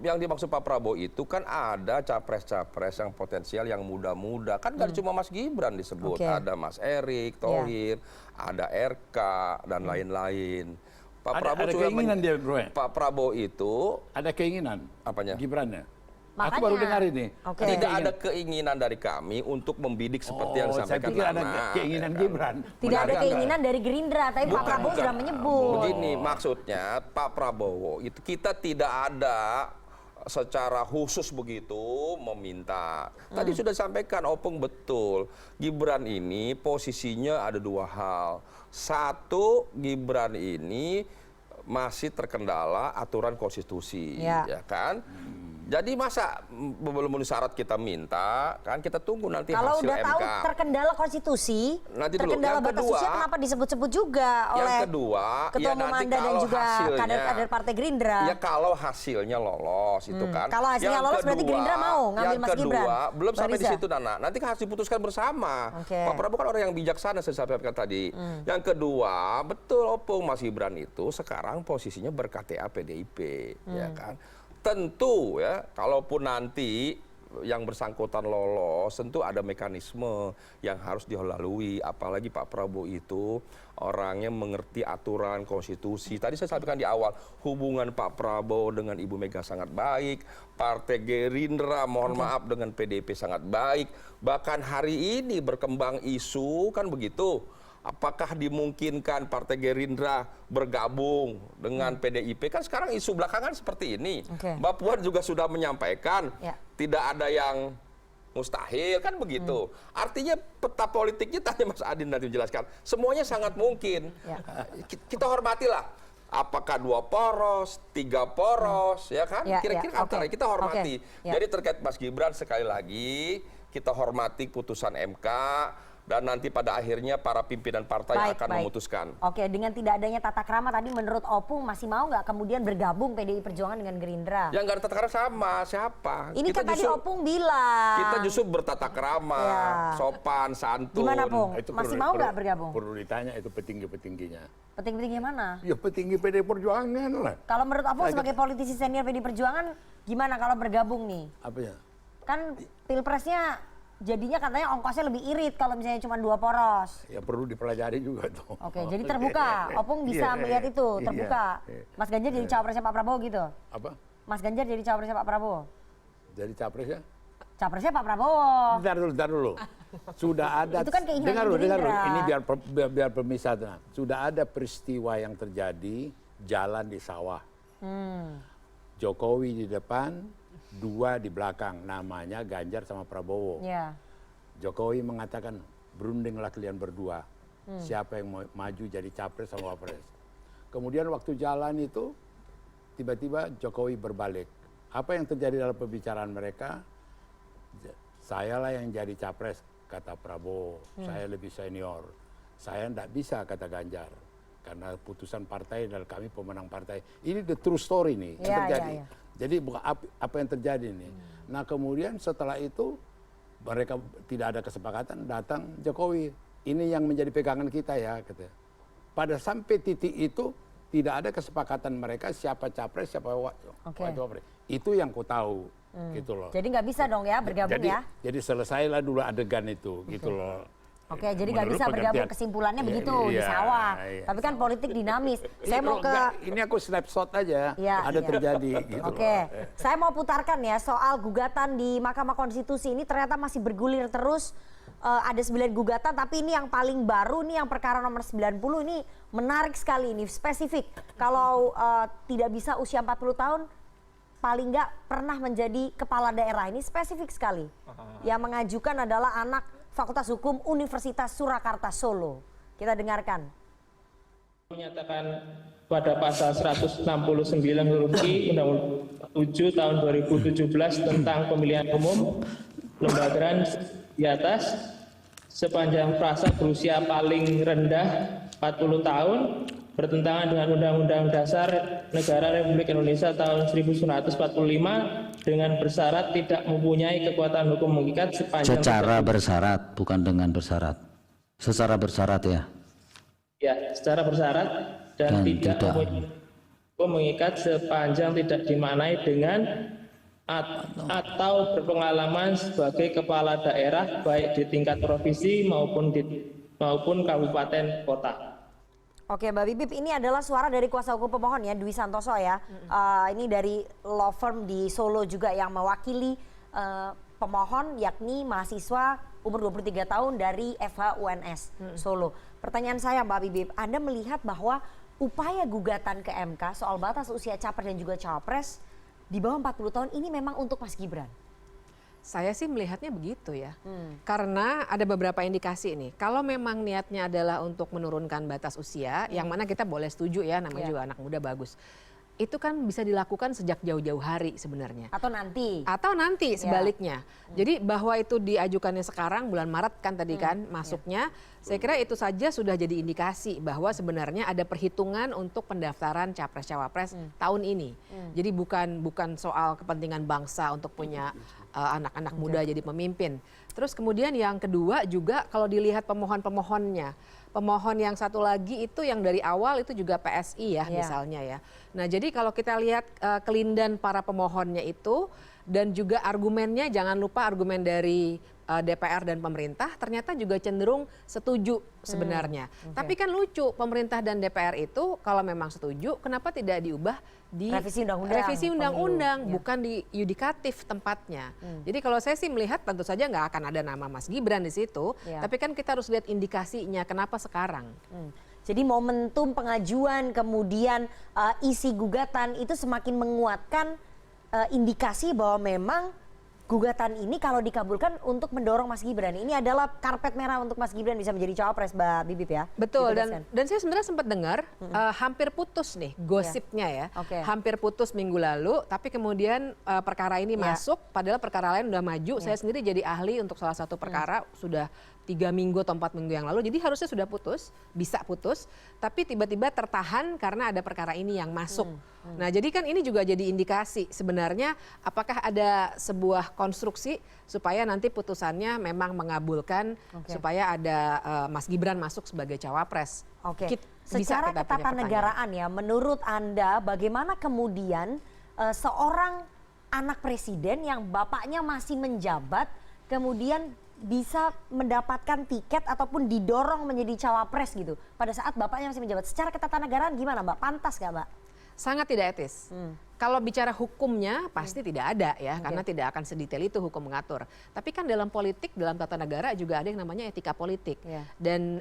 Yang dimaksud Pak Prabowo itu kan ada capres-capres yang potensial yang muda-muda. Kan nggak cuma Mas Gibran disebut. Ada Mas Erick Thohir, ada RK, dan lain-lain. Pak Prabowo ada juga keinginan dia, bro. Pak Prabowo itu ada keinginan. Apanya? Gibrannya. Makanya. Aku baru dengar ini. Tidak ada keinginan dari kami untuk membidik seperti yang disampaikan saya pikir ada Nana, keinginan ya kan? Gibran. Tidak ada keinginan dari Gerindra, tapi Pak Prabowo sudah menyebut. Begini, maksudnya Pak Prabowo itu kita tidak ada secara khusus begitu meminta. Tadi sudah disampaikan Opung betul. Gibran ini posisinya ada dua hal. Satu, Gibran ini masih terkendala aturan konstitusi, ya kan? Jadi masa belum memenuhi syarat kita minta, kan kita tunggu nanti kalau hasil udah MK. tahu terkendala konstitusi, Nanti dulu. terkendala Yang batas kedua, usia, kenapa disebut-sebut juga oleh yang kedua, Ketua Umum nanti Anda dan kalau juga hasilnya- kader-kader Partai Gerindra? Ya kalau hasilnya lolos itu kan. Kalau hasilnya lolos berarti Gerindra mau ngambil Mas Gibran? Yang kedua, belum Bang sampai di Riza? situ Nana. Nanti kan harus diputuskan bersama. Pak Prabowo kan orang yang bijaksana saya sampaikan tadi. Yang kedua, betul Opung, Mas Gibran itu sekarang posisinya ber-KTA PDIP, ya kan. Tentu ya, kalaupun nanti yang bersangkutan lolos, tentu ada mekanisme yang harus dilalui. Apalagi Pak Prabowo itu orangnya mengerti aturan konstitusi. Tadi saya sampaikan di awal, hubungan Pak Prabowo dengan Ibu Mega sangat baik. Partai Gerindra, mohon maaf, dengan PDIP sangat baik. Bahkan hari ini berkembang isu, kan begitu. Apakah dimungkinkan Partai Gerindra bergabung dengan PDIP? Kan sekarang isu belakangan seperti ini. Mbak Puan juga sudah menyampaikan tidak ada yang mustahil, kan begitu. Artinya peta politiknya tadi Mas Adin nanti menjelaskan. Semuanya sangat mungkin. Kita hormatilah. Apakah 2 poros, 3 poros, ya kan? Kira-kira antara kita hormati. Jadi terkait Mas Gibran sekali lagi kita hormati putusan MK. Dan nanti pada akhirnya para pimpinan partai akan memutuskan. Oke, dengan tidak adanya tata krama tadi menurut Opung masih mau nggak kemudian bergabung PDI Perjuangan dengan Gerindra? Yang nggak ada tata krama sama siapa? Ini kita kan tadi Opung bilang. Kita justru bertata krama, sopan, santun. Gimana Pung? Itu masih mau nggak bergabung? Perlu ditanya itu petinggi-petingginya. Petinggi-petinggi mana? Ya petinggi PDI Perjuangan lah. Kalau menurut Opung sebagai politisi senior PDI Perjuangan, gimana kalau bergabung nih? Apa ya? Kan pilpresnya jadinya katanya ongkosnya lebih irit kalau misalnya cuma 2 poros. Ya perlu dipelajari juga tuh. Oke, jadi terbuka. Opung bisa melihat itu, terbuka. Mas Ganjar jadi cawapresnya Pak Prabowo gitu? Apa? Mas Ganjar jadi cawapresnya Pak Prabowo? Jadi capresnya? Capresnya Pak Prabowo. Bentar dulu. Sudah ada. Itu kan keinginan dengar dulu. Gerindra. Ini biar pemisah. Sudah ada peristiwa yang terjadi jalan di sawah. Jokowi di depan, 2 di belakang. Namanya Ganjar sama Prabowo. Ya. Jokowi mengatakan, berundinglah kalian berdua. Siapa yang mau maju jadi capres sama wapres. Kemudian waktu jalan itu, tiba-tiba Jokowi berbalik. Apa yang terjadi dalam pembicaraan mereka? Sayalah yang jadi capres, kata Prabowo. Saya lebih senior. Saya tidak bisa, kata Ganjar. Karena putusan partai dan kami pemenang partai. Ini the true story nih yang terjadi. Jadi apa yang terjadi nih. Nah kemudian setelah itu mereka tidak ada kesepakatan, datang Jokowi. Ini yang menjadi pegangan kita ya. Gitu. Pada sampai titik itu tidak ada kesepakatan mereka siapa capres, siapa wapres. Itu yang ku tahu. Gitu loh. Jadi nggak bisa dong ya bergabung ya? Jadi selesailah dulu adegan itu. Gitu loh. Oke, jadi nggak bisa bergabung, kesimpulannya begitu di sawah. Tapi kan politik dinamis. Saya mau ke ini aku snapshot aja. Ada terjadi. Gitu Oke, saya mau putarkan ya soal gugatan di Mahkamah Konstitusi ini ternyata masih bergulir terus. Ada 9 gugatan, tapi ini yang paling baru nih yang perkara nomor 90 ini menarik sekali ini spesifik. Kalau tidak bisa usia 40 tahun, paling nggak pernah menjadi kepala daerah, ini spesifik sekali. Yang mengajukan adalah anak Fakultas Hukum Universitas Surakarta Solo. Kita dengarkan. Menyatakan pada pasal 169 huruf I Undang-Undang 7 tahun 2017 tentang pemilihan umum lembagaan di atas sepanjang frasa berusia paling rendah 40 tahun bertentangan dengan Undang-Undang Dasar Negara Republik Indonesia tahun 1945 dengan bersyarat tidak mempunyai kekuatan hukum mengikat sepanjang secara bersyarat, bukan dengan bersyarat. Secara bersyarat ya. Ya, secara bersyarat dan tidak mempunyai hukum mengikat sepanjang tidak dimaknai dengan atau berpengalaman sebagai kepala daerah baik di tingkat provinsi maupun kabupaten kota. Oke Mbak Bibip, ini adalah suara dari kuasa hukum pemohon ya, Dwi Santoso ya. Ini dari law firm di Solo juga yang mewakili pemohon yakni mahasiswa umur 23 tahun dari FH UNS Solo. Pertanyaan saya Mbak Bibip, Anda melihat bahwa upaya gugatan ke MK soal batas usia capres dan juga cawapres di bawah 40 tahun ini memang untuk Mas Gibran? Saya sih melihatnya begitu ya, karena ada beberapa indikasi nih. Kalau memang niatnya adalah untuk menurunkan batas usia, yang mana kita boleh setuju ya, namanya juga anak muda bagus. Itu kan bisa dilakukan sejak jauh-jauh hari sebenarnya. Atau nanti. Atau nanti sebaliknya. Jadi bahwa itu diajukannya sekarang bulan Maret kan tadi kan masuknya, saya kira itu saja sudah jadi indikasi bahwa sebenarnya ada perhitungan untuk pendaftaran capres-cawapres tahun ini. Jadi bukan soal kepentingan bangsa untuk punya anak-anak muda jadi pemimpin. Terus kemudian yang kedua juga kalau dilihat pemohon-pemohonnya. Pemohon yang satu lagi itu yang dari awal itu juga PSI ya misalnya ya. Nah jadi kalau kita lihat kelindan para pemohonnya itu dan juga argumennya, jangan lupa argumen dari DPR dan pemerintah ternyata juga cenderung setuju sebenarnya. Tapi kan lucu, pemerintah dan DPR itu kalau memang setuju kenapa tidak diubah di revisi undang-undang, bukan di yudikatif tempatnya. Jadi kalau saya sih melihat tentu saja nggak akan ada nama Mas Gibran di situ, tapi kan kita harus lihat indikasinya kenapa sekarang. Jadi momentum pengajuan kemudian isi gugatan itu semakin menguatkan indikasi bahwa memang gugatan ini kalau dikabulkan untuk mendorong Mas Gibran. Ini adalah karpet merah untuk Mas Gibran bisa menjadi cawapres, Mbak Bibip ya. Betul, dan saya sebenarnya sempat dengar hampir putus nih gosipnya ya. Hampir putus minggu lalu, tapi kemudian perkara ini masuk, padahal perkara lain udah maju. Saya sendiri jadi ahli untuk salah satu perkara sudah 3 minggu atau 4 minggu yang lalu. Jadi harusnya sudah putus, bisa putus, tapi tiba-tiba tertahan karena ada perkara ini yang masuk. Nah jadi kan ini juga jadi indikasi sebenarnya apakah ada sebuah konstruksi supaya nanti putusannya memang mengabulkan supaya ada Mas Gibran masuk sebagai cawapres. Secara ketatanegaraan ya, menurut Anda bagaimana kemudian seorang anak presiden yang bapaknya masih menjabat kemudian bisa mendapatkan tiket ataupun didorong menjadi cawapres gitu pada saat bapaknya masih menjabat? Secara ketatanegaraan gimana Mbak? Pantas gak Mbak? Sangat tidak etis. Kalau bicara hukumnya pasti tidak ada ya, karena tidak akan sedetail itu hukum mengatur. Tapi kan dalam politik, dalam tata negara juga ada yang namanya etika politik. Dan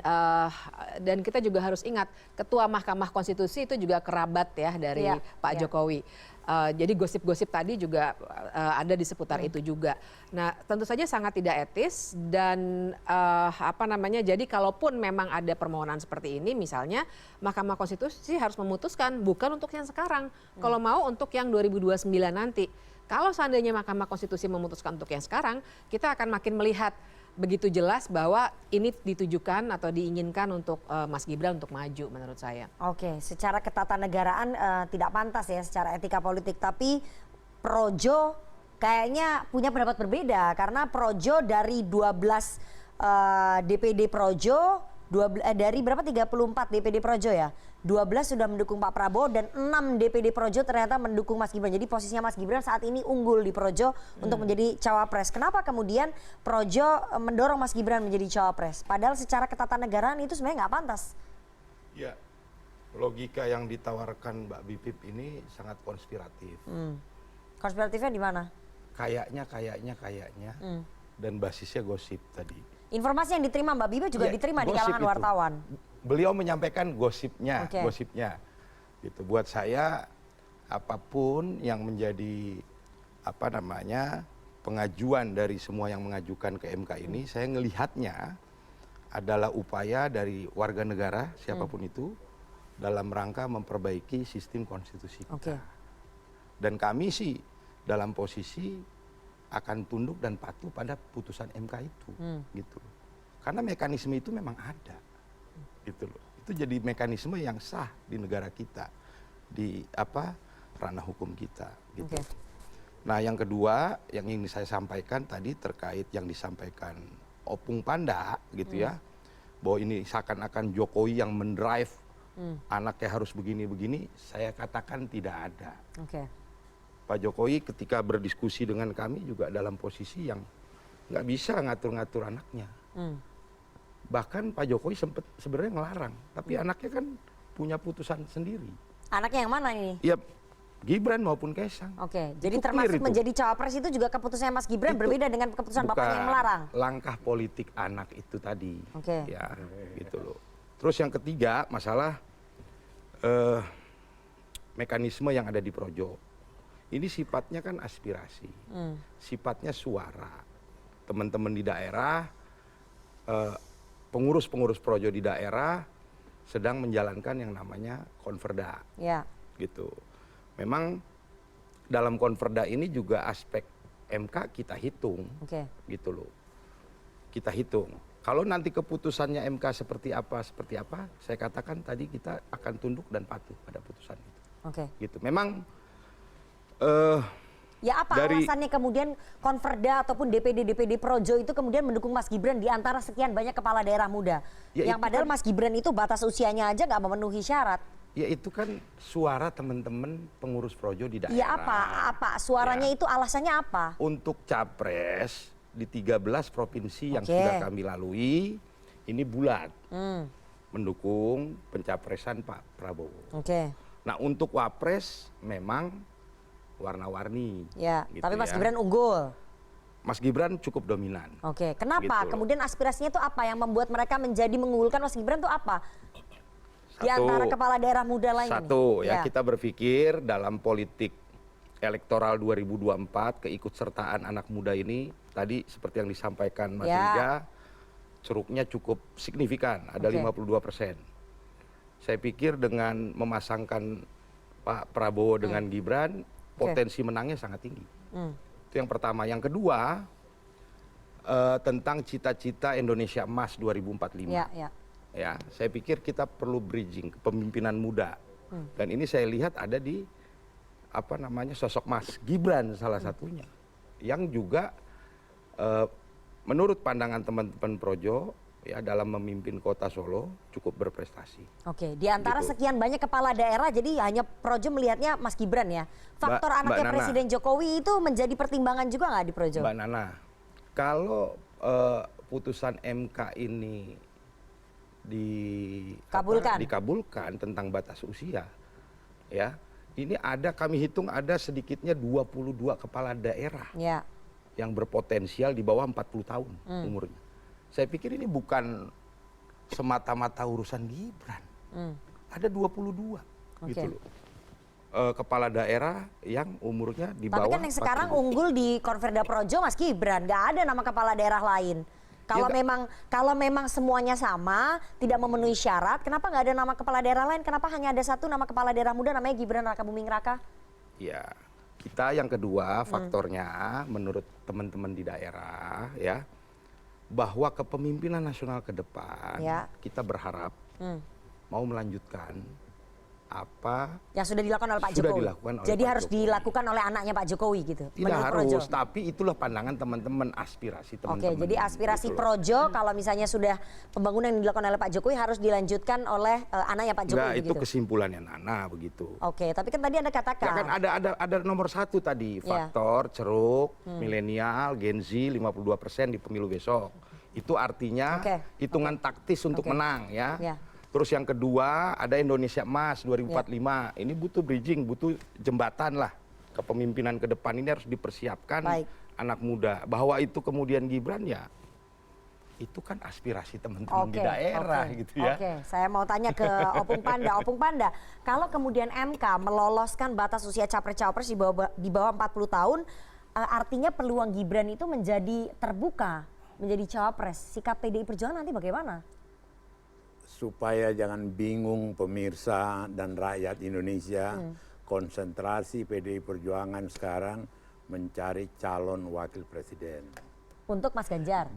kita juga harus ingat, Ketua Mahkamah Konstitusi itu juga kerabat ya dari Pak Jokowi. Jadi gosip-gosip tadi juga ada di seputar itu juga. Nah, tentu saja sangat tidak etis dan jadi kalaupun memang ada permohonan seperti ini, misalnya Mahkamah Konstitusi harus memutuskan bukan untuk yang sekarang, kalau mau untuk yang 2029 nanti. Kalau seandainya Mahkamah Konstitusi memutuskan untuk yang sekarang, kita akan makin melihat begitu jelas bahwa ini ditujukan atau diinginkan untuk Mas Gibran untuk maju menurut saya. Oke, secara ketatanegaraan tidak pantas ya secara etika politik, tapi Projo kayaknya punya pendapat berbeda karena Projo dari 12 DPD Projo, dari berapa 34 DPD Projo ya, 12 sudah mendukung Pak Prabowo dan 6 DPD Projo ternyata mendukung Mas Gibran. Jadi posisinya Mas Gibran saat ini unggul di Projo untuk menjadi cawapres. Kenapa kemudian Projo mendorong Mas Gibran menjadi cawapres? Padahal secara ketatanegaraan itu sebenarnya nggak pantas. Ya, logika yang ditawarkan Mbak Bipip ini sangat konspiratif. Konspiratifnya di mana? Kayaknya, dan basisnya gosip tadi. Informasi yang diterima Mbak Bipip juga diterima di kalangan wartawan. Beliau menyampaikan gosipnya. Gitu. Buat saya apapun yang menjadi pengajuan dari semua yang mengajukan ke MK ini, saya ngelihatnya adalah upaya dari warga negara siapapun itu dalam rangka memperbaiki sistem konstitusi kita. Dan kami sih dalam posisi akan tunduk dan patuh pada putusan MK itu, gitu. Karena mekanisme itu memang ada. Gitu loh. Itu jadi mekanisme yang sah di negara kita, di ranah hukum kita gitu. Nah, yang kedua yang ingin saya sampaikan tadi terkait yang disampaikan Opung Panda gitu ya, bahwa ini seakan-akan Jokowi yang mendrive anaknya harus begini-begini, saya katakan tidak ada. Pak Jokowi ketika berdiskusi dengan kami juga dalam posisi yang nggak bisa ngatur-ngatur anaknya. Bahkan Pak Jokowi sempat sebenarnya ngelarang, tapi anaknya kan punya putusan sendiri. Anaknya yang mana ini? Ya, Gibran maupun Kaisang. Jadi termasuk menjadi cawapres itu juga keputusannya Mas Gibran berbeda dengan keputusan bapaknya yang melarang. Langkah politik anak itu tadi. Ya, gitu loh. Terus yang ketiga masalah mekanisme yang ada di Projo. Ini sifatnya kan aspirasi, sifatnya suara. Teman-teman di daerah, pengurus-pengurus Projo di daerah sedang menjalankan yang namanya konverda, gitu. Memang dalam konverda ini juga aspek MK kita hitung, gitu loh. Kita hitung. Kalau nanti keputusannya MK seperti apa, saya katakan tadi kita akan tunduk dan patuh pada putusan itu. Gitu. Memang ya apa alasannya kemudian konverda ataupun DPD Projo itu kemudian mendukung Mas Gibran di antara sekian banyak kepala daerah muda? Yang padahal Mas Gibran itu batas usianya aja nggak memenuhi syarat. Ya itu kan suara teman-teman pengurus Projo di daerah. Ya apa suaranya itu alasannya apa? Untuk capres di 13 provinsi yang sudah kami lalui ini bulat mendukung pencapresan Pak Prabowo. Nah untuk wapres memang warna-warni. Gitu tapi Mas Gibran unggul. Mas Gibran cukup dominan. Kenapa? Gitu. Kemudian aspirasinya itu apa yang membuat mereka menjadi mengunggulkan Mas Gibran itu apa? Di antara kepala daerah muda lain. Kita berpikir dalam politik elektoral 2024 keikutsertaan anak muda ini tadi seperti yang disampaikan Mas Riza, ceruknya cukup signifikan, ada 52%. Saya pikir dengan memasangkan Pak Prabowo dengan Gibran, potensi menangnya sangat tinggi. Itu yang pertama. Yang kedua, tentang cita-cita Indonesia Emas 2045. Ya, saya pikir kita perlu bridging kepemimpinan muda. Dan ini saya lihat ada di sosok Mas Gibran salah satunya. Yang juga menurut pandangan teman-teman Projo ya dalam memimpin Kota Solo cukup berprestasi. Di antara sekian banyak kepala daerah jadi hanya Projo melihatnya Mas Gibran ya. Faktor anaknya Presiden Jokowi itu menjadi pertimbangan juga nggak di Projo? Mbak Nana, kalau putusan MK ini dikabulkan tentang batas usia, ya, ini kami hitung ada sedikitnya 22 kepala daerah yang berpotensial di bawah 40 tahun umurnya. Saya pikir ini bukan semata-mata urusan Gibran. Ada 22 gitu loh. Kepala daerah yang umurnya di bawah. Tapi kan yang sekarang unggul di Konverda Projo Mas Gibran, nggak ada nama kepala daerah lain. Kalau memang semuanya sama, tidak memenuhi syarat, kenapa nggak ada nama kepala daerah lain? Kenapa hanya ada satu nama kepala daerah muda namanya Gibran Rakabuming Raka? Ya, kita yang kedua faktornya menurut teman-teman di daerah ya, bahwa kepemimpinan nasional ke depan kita berharap mau melanjutkan apa yang sudah dilakukan oleh Pak Jokowi. Jadi harus dilakukan oleh anaknya Pak Jokowi gitu. Tidak harus, tapi itulah pandangan teman-teman, aspirasi teman-teman. Oke, jadi aspirasi Projo kalau misalnya sudah pembangunan yang dilakukan oleh Pak Jokowi harus dilanjutkan oleh anaknya Pak Jokowi. Nah, itu kesimpulannya Nana begitu. Oke, tapi kan tadi Anda katakan. Ya kan ada nomor satu tadi, faktor ceruk, milenial, Gen Z 52% di pemilu besok. Itu artinya hitungan taktis untuk menang ya. Terus yang kedua ada Indonesia Emas 2045. Ini butuh bridging, butuh jembatan lah. Kepemimpinan ke depan ini harus dipersiapkan anak muda. Bahwa itu kemudian Gibran ya, itu kan aspirasi teman-teman di daerah gitu ya. Oke, saya mau tanya ke Opung Panda. Opung Panda, kalau kemudian MK meloloskan batas usia capres-cawapres di bawah 40 tahun, artinya peluang Gibran itu menjadi terbuka, menjadi cawapres. Sikap PDI Perjuangan nanti bagaimana? Supaya jangan bingung pemirsa dan rakyat Indonesia, konsentrasi PDI Perjuangan sekarang mencari calon wakil presiden. Untuk Mas Ganjar?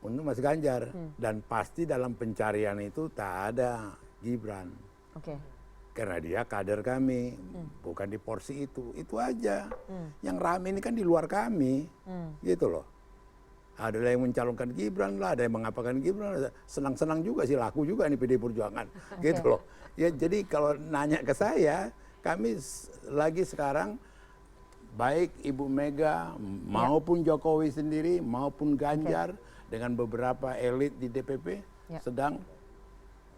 Untuk Mas Ganjar. Dan pasti dalam pencarian itu tak ada Gibran. Karena dia kader kami, bukan di porsi itu. Itu aja. Yang rame ini kan di luar kami. Gitu loh. Ada yang mencalonkan Gibran lah, ada yang mengapakan Gibran, senang-senang juga sih, laku juga nih PDI Perjuangan, gitu loh. Ya jadi kalau nanya ke saya, kami lagi sekarang baik Ibu Mega maupun Jokowi sendiri maupun Ganjar dengan beberapa elit di DPP sedang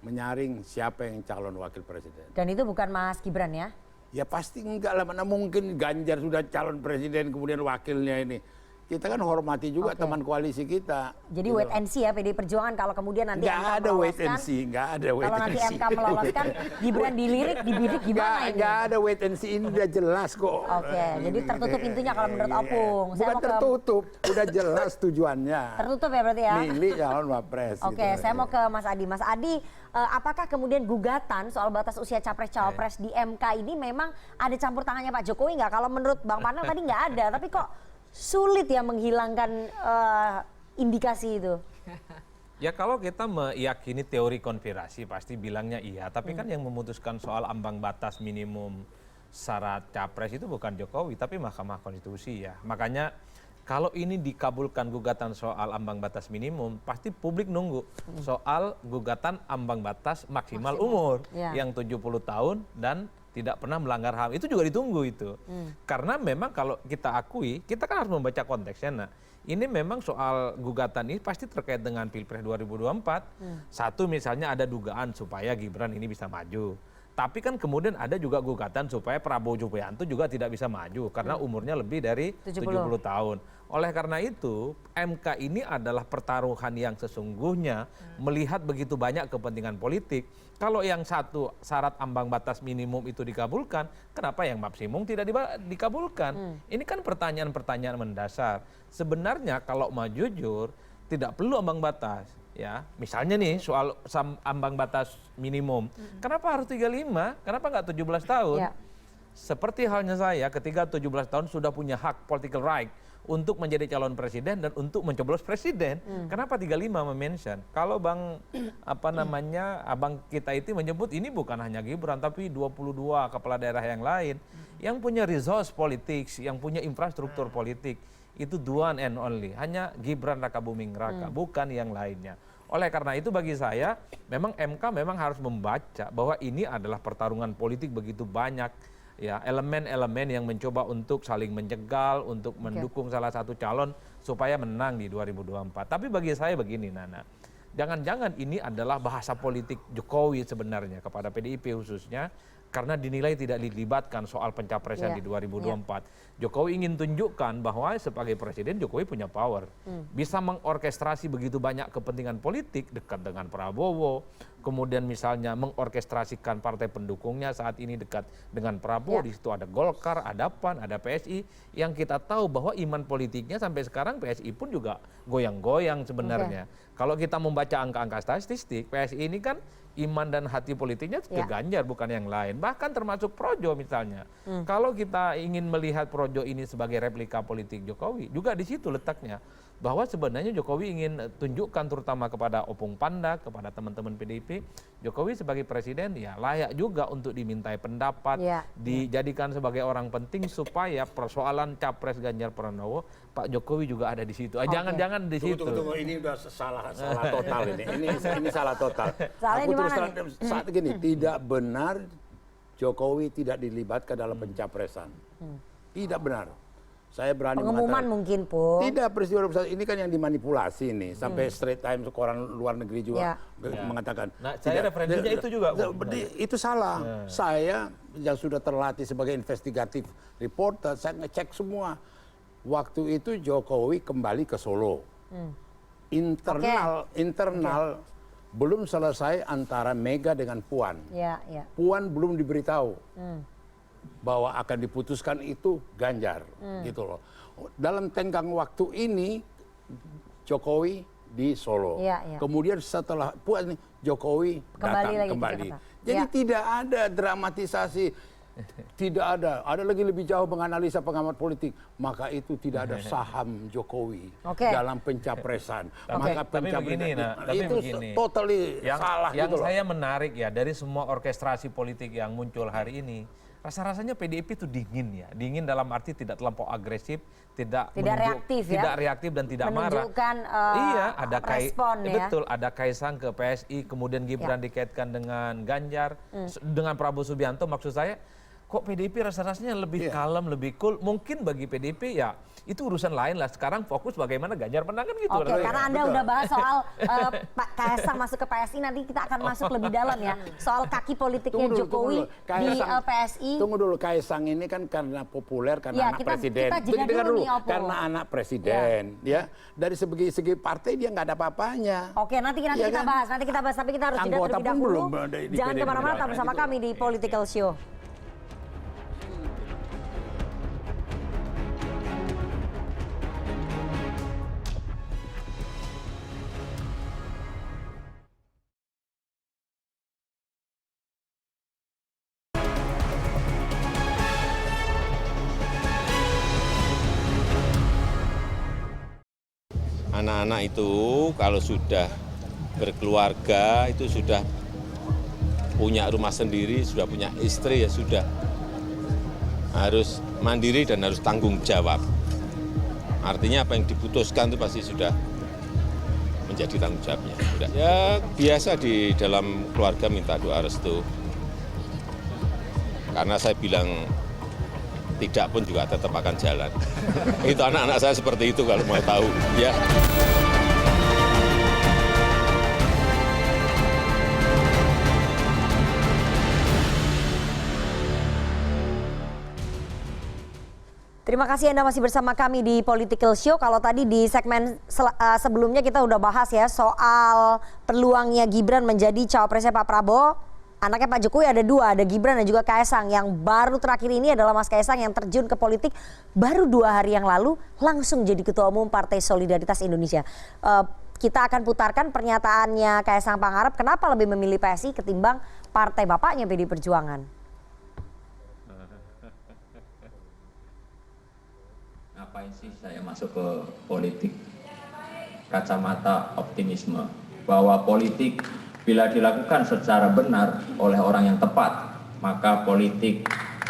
menyaring siapa yang calon wakil presiden. Dan itu bukan Mas Gibran ya? Ya pasti enggak lah, mana mungkin Ganjar sudah calon presiden kemudian wakilnya ini. Kita kan hormati juga teman koalisi kita. Jadi wait and see ya PDI Perjuangan kalau kemudian nanti MK meloloskan. Wait and see, nggak ada wait and see. Kalau nanti MK meloloskan, Gibran dilirik, dibidik gimana ini? Nggak ada wait and see, ini udah jelas kok. Oke, jadi tertutup pintunya kalau menurut Opung. Bukan tertutup, udah jelas tujuannya. Tertutup ya berarti ya? Milih calon wapres. Oke, saya mau ke Mas Adi. Mas Adi, apakah kemudian gugatan soal batas usia capres-cawapres di MK ini memang ada campur tangannya Pak Jokowi nggak? Kalau menurut Bang Panel tadi nggak ada, tapi kok sulit ya menghilangkan indikasi itu? Ya kalau kita meyakini teori konspirasi pasti bilangnya iya. Tapi kan yang memutuskan soal ambang batas minimum syarat capres itu bukan Jokowi tapi Mahkamah Konstitusi ya. Makanya kalau ini dikabulkan gugatan soal ambang batas minimum, pasti publik nunggu soal gugatan ambang batas maksimal umur yang 70 tahun dan tidak pernah melanggar HAM. Itu juga ditunggu itu. Karena memang kalau kita akui, kita kan harus membaca konteksnya. Nah, ini memang soal gugatan ini pasti terkait dengan Pilpres 2024. Satu misalnya ada dugaan supaya Gibran ini bisa maju. Tapi kan kemudian ada juga gugatan supaya Prabowo Subianto juga tidak bisa maju karena umurnya lebih dari 70 tahun. Oleh karena itu, MK ini adalah pertaruhan yang sesungguhnya melihat begitu banyak kepentingan politik. Kalau yang satu syarat ambang batas minimum itu dikabulkan, kenapa yang maksimum tidak dikabulkan? Ini kan pertanyaan-pertanyaan mendasar. Sebenarnya kalau mau jujur, tidak perlu ambang batas. Ya, misalnya nih soal ambang batas minimum, kenapa harus 35? Kenapa nggak 17 tahun? Seperti halnya saya ketika 17 tahun sudah punya hak political right untuk menjadi calon presiden dan untuk mencoblos presiden. Kenapa 35 mention? Kalau abang kita itu menyebut ini bukan hanya Gibran tapi 22 kepala daerah yang lain yang punya resource politik, yang punya infrastruktur politik. Itu the one and only, hanya Gibran Rakabuming Raka, bukan yang lainnya. Oleh karena itu bagi saya, memang MK memang harus membaca bahwa ini adalah pertarungan politik begitu banyak ya elemen-elemen yang mencoba untuk saling menjegal, untuk mendukung salah satu calon supaya menang di 2024. Tapi bagi saya begini, Nana, jangan-jangan ini adalah bahasa politik Jokowi sebenarnya kepada PDIP khususnya, karena dinilai tidak dilibatkan soal pencapresan di 2024. Jokowi ingin tunjukkan bahwa sebagai presiden Jokowi punya power. Bisa mengorkestrasi begitu banyak kepentingan politik dekat dengan Prabowo, kemudian misalnya mengorkestrasikan partai pendukungnya saat ini dekat dengan Prabowo, di situ ada Golkar, ada PAN, ada PSI, yang kita tahu bahwa iman politiknya sampai sekarang PSI pun juga goyang-goyang sebenarnya. Kalau kita membaca angka-angka statistik, PSI ini kan iman dan hati politiknya ke Ganjar bukan yang lain. Bahkan termasuk Projo misalnya. Kalau kita ingin melihat Projo ini sebagai replika politik Jokowi, juga di situ letaknya. Bahwa sebenarnya Jokowi ingin tunjukkan terutama kepada Opung Panda, kepada teman-teman PDIP, Jokowi sebagai presiden ya layak juga untuk dimintai pendapat, dijadikan sebagai orang penting supaya persoalan Capres Ganjar Pranowo, Pak Jokowi juga ada di situ. Jangan-jangan di situ. Tunggu, ini udah salah total ini. Ini salah total. Aku terus saat gini, tidak benar Jokowi tidak dilibatkan dalam pencapresan. Tidak benar. Saya berani pengumuman mungkin pun. Tidak, peristiwa ini kan yang dimanipulasi nih. Sampai Straits Times, koran luar negeri juga mengatakan. Nah, saya referensinya itu juga. Itu salah. Saya yang sudah terlatih sebagai investigatif reporter, saya ngecek semua. Waktu itu Jokowi kembali ke Solo. Internal belum selesai antara Mega dengan Puan. Puan belum diberitahu bahwa akan diputuskan itu Ganjar, gitu loh. Dalam tenggang waktu ini Jokowi di Solo. Kemudian setelah Puan Jokowi datang kembali. Jadi tidak ada dramatisasi. Tidak ada. Ada lagi lebih jauh menganalisa pengamat politik. Maka itu tidak ada saham Jokowi dalam pencapresan. Maka pencapresan itu totally salah. Yang saya menarik ya dari semua orkestrasi politik yang muncul hari ini, rasa-rasanya PDIP itu dingin ya. Dingin dalam arti tidak terlampau agresif, tidak reaktif dan tidak marah. Ada respon betul, ada Kaisang ke PSI, kemudian Gibran dikaitkan dengan Ganjar, dengan Prabowo Subianto. Maksud saya, kok PDIP rasa-rasanya lebih kalem, lebih cool. Mungkin bagi PDIP ya itu urusan lain lah. Sekarang fokus bagaimana Ganjar menang kan gitu. Karena Anda udah bahas soal Pak Kaisang masuk ke PSI, nanti kita akan masuk lebih dalam ya. Soal kaki politiknya Jokowi di PSI. Tunggu dulu, Kaisang ini kan karena populer, karena anak presiden. Dengar dulu nih, karena anak presiden. Dari segi partai dia nggak ada apa-apanya. Nanti kita bahas. Tapi kita harus jeda terlebih dahulu. Jangan kemana-mana, tetap bersama kami di Political Show. Anak-anak itu kalau sudah berkeluarga, itu sudah punya rumah sendiri, sudah punya istri, ya sudah harus mandiri dan harus tanggung jawab. Artinya apa yang diputuskan itu pasti sudah menjadi tanggung jawabnya. Ya biasa di dalam keluarga minta doa restu. Karena saya bilang tidak pun juga tetap akan jalan. Itu anak-anak saya seperti itu kalau mau tahu. Ya. Terima kasih Anda masih bersama kami di Political Show. Kalau tadi di segmen sebelumnya kita udah bahas ya soal peluangnya Gibran menjadi cawapresnya Pak Prabowo. Anaknya Pak Jokowi ada dua, ada Gibran dan juga Kaisang. Yang baru terakhir ini adalah Mas Kaisang yang terjun ke politik baru 2 hari yang lalu langsung jadi Ketua Umum Partai Solidaritas Indonesia. Kita akan putarkan pernyataannya Kaisang Pangarep kenapa lebih memilih PSI ketimbang partai bapaknya PD Perjuangan. Ngapain sih saya masuk ke politik? Kacamata optimisme bahwa politik bila dilakukan secara benar oleh orang yang tepat, maka politik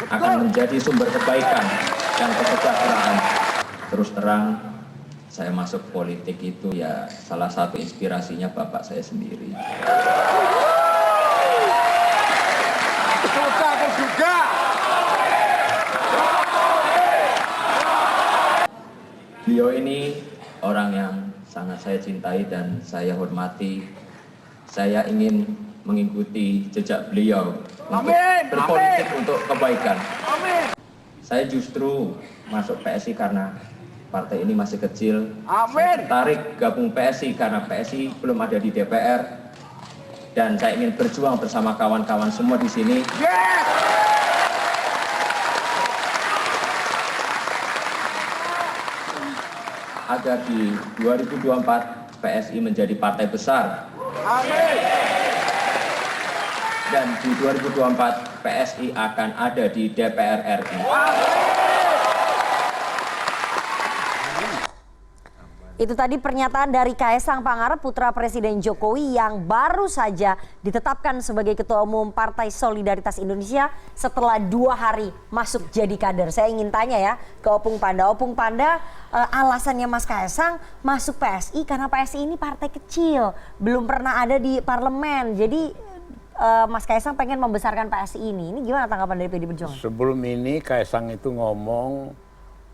akan menjadi sumber kebaikan dan kesejahteraan. Terus terang, saya masuk politik itu ya salah satu inspirasinya bapak saya sendiri. Suka atau juga? Beliau ini orang yang sangat saya cintai dan saya hormati. Saya ingin mengikuti jejak beliau untuk berpolitik untuk kebaikan. Saya justru masuk PSI karena partai ini masih kecil. Saya tertarik gabung PSI karena PSI belum ada di DPR. Dan saya ingin berjuang bersama kawan-kawan semua di sini. Agar di 2024 PSI menjadi partai besar. Dan di 2024 PSI akan ada di DPR RI. Itu tadi pernyataan dari Kaesang Pangarep, putra Presiden Jokowi yang baru saja ditetapkan sebagai Ketua Umum Partai Solidaritas Indonesia setelah 2 hari masuk jadi kader. Saya ingin tanya ya ke Opung Panda. Opung Panda, alasannya Mas Kaesang masuk PSI karena PSI ini partai kecil, belum pernah ada di parlemen. Jadi Mas Kaesang pengen membesarkan PSI ini. Ini gimana tanggapan dari PD Perjuangan? Sebelum ini Kaesang itu ngomong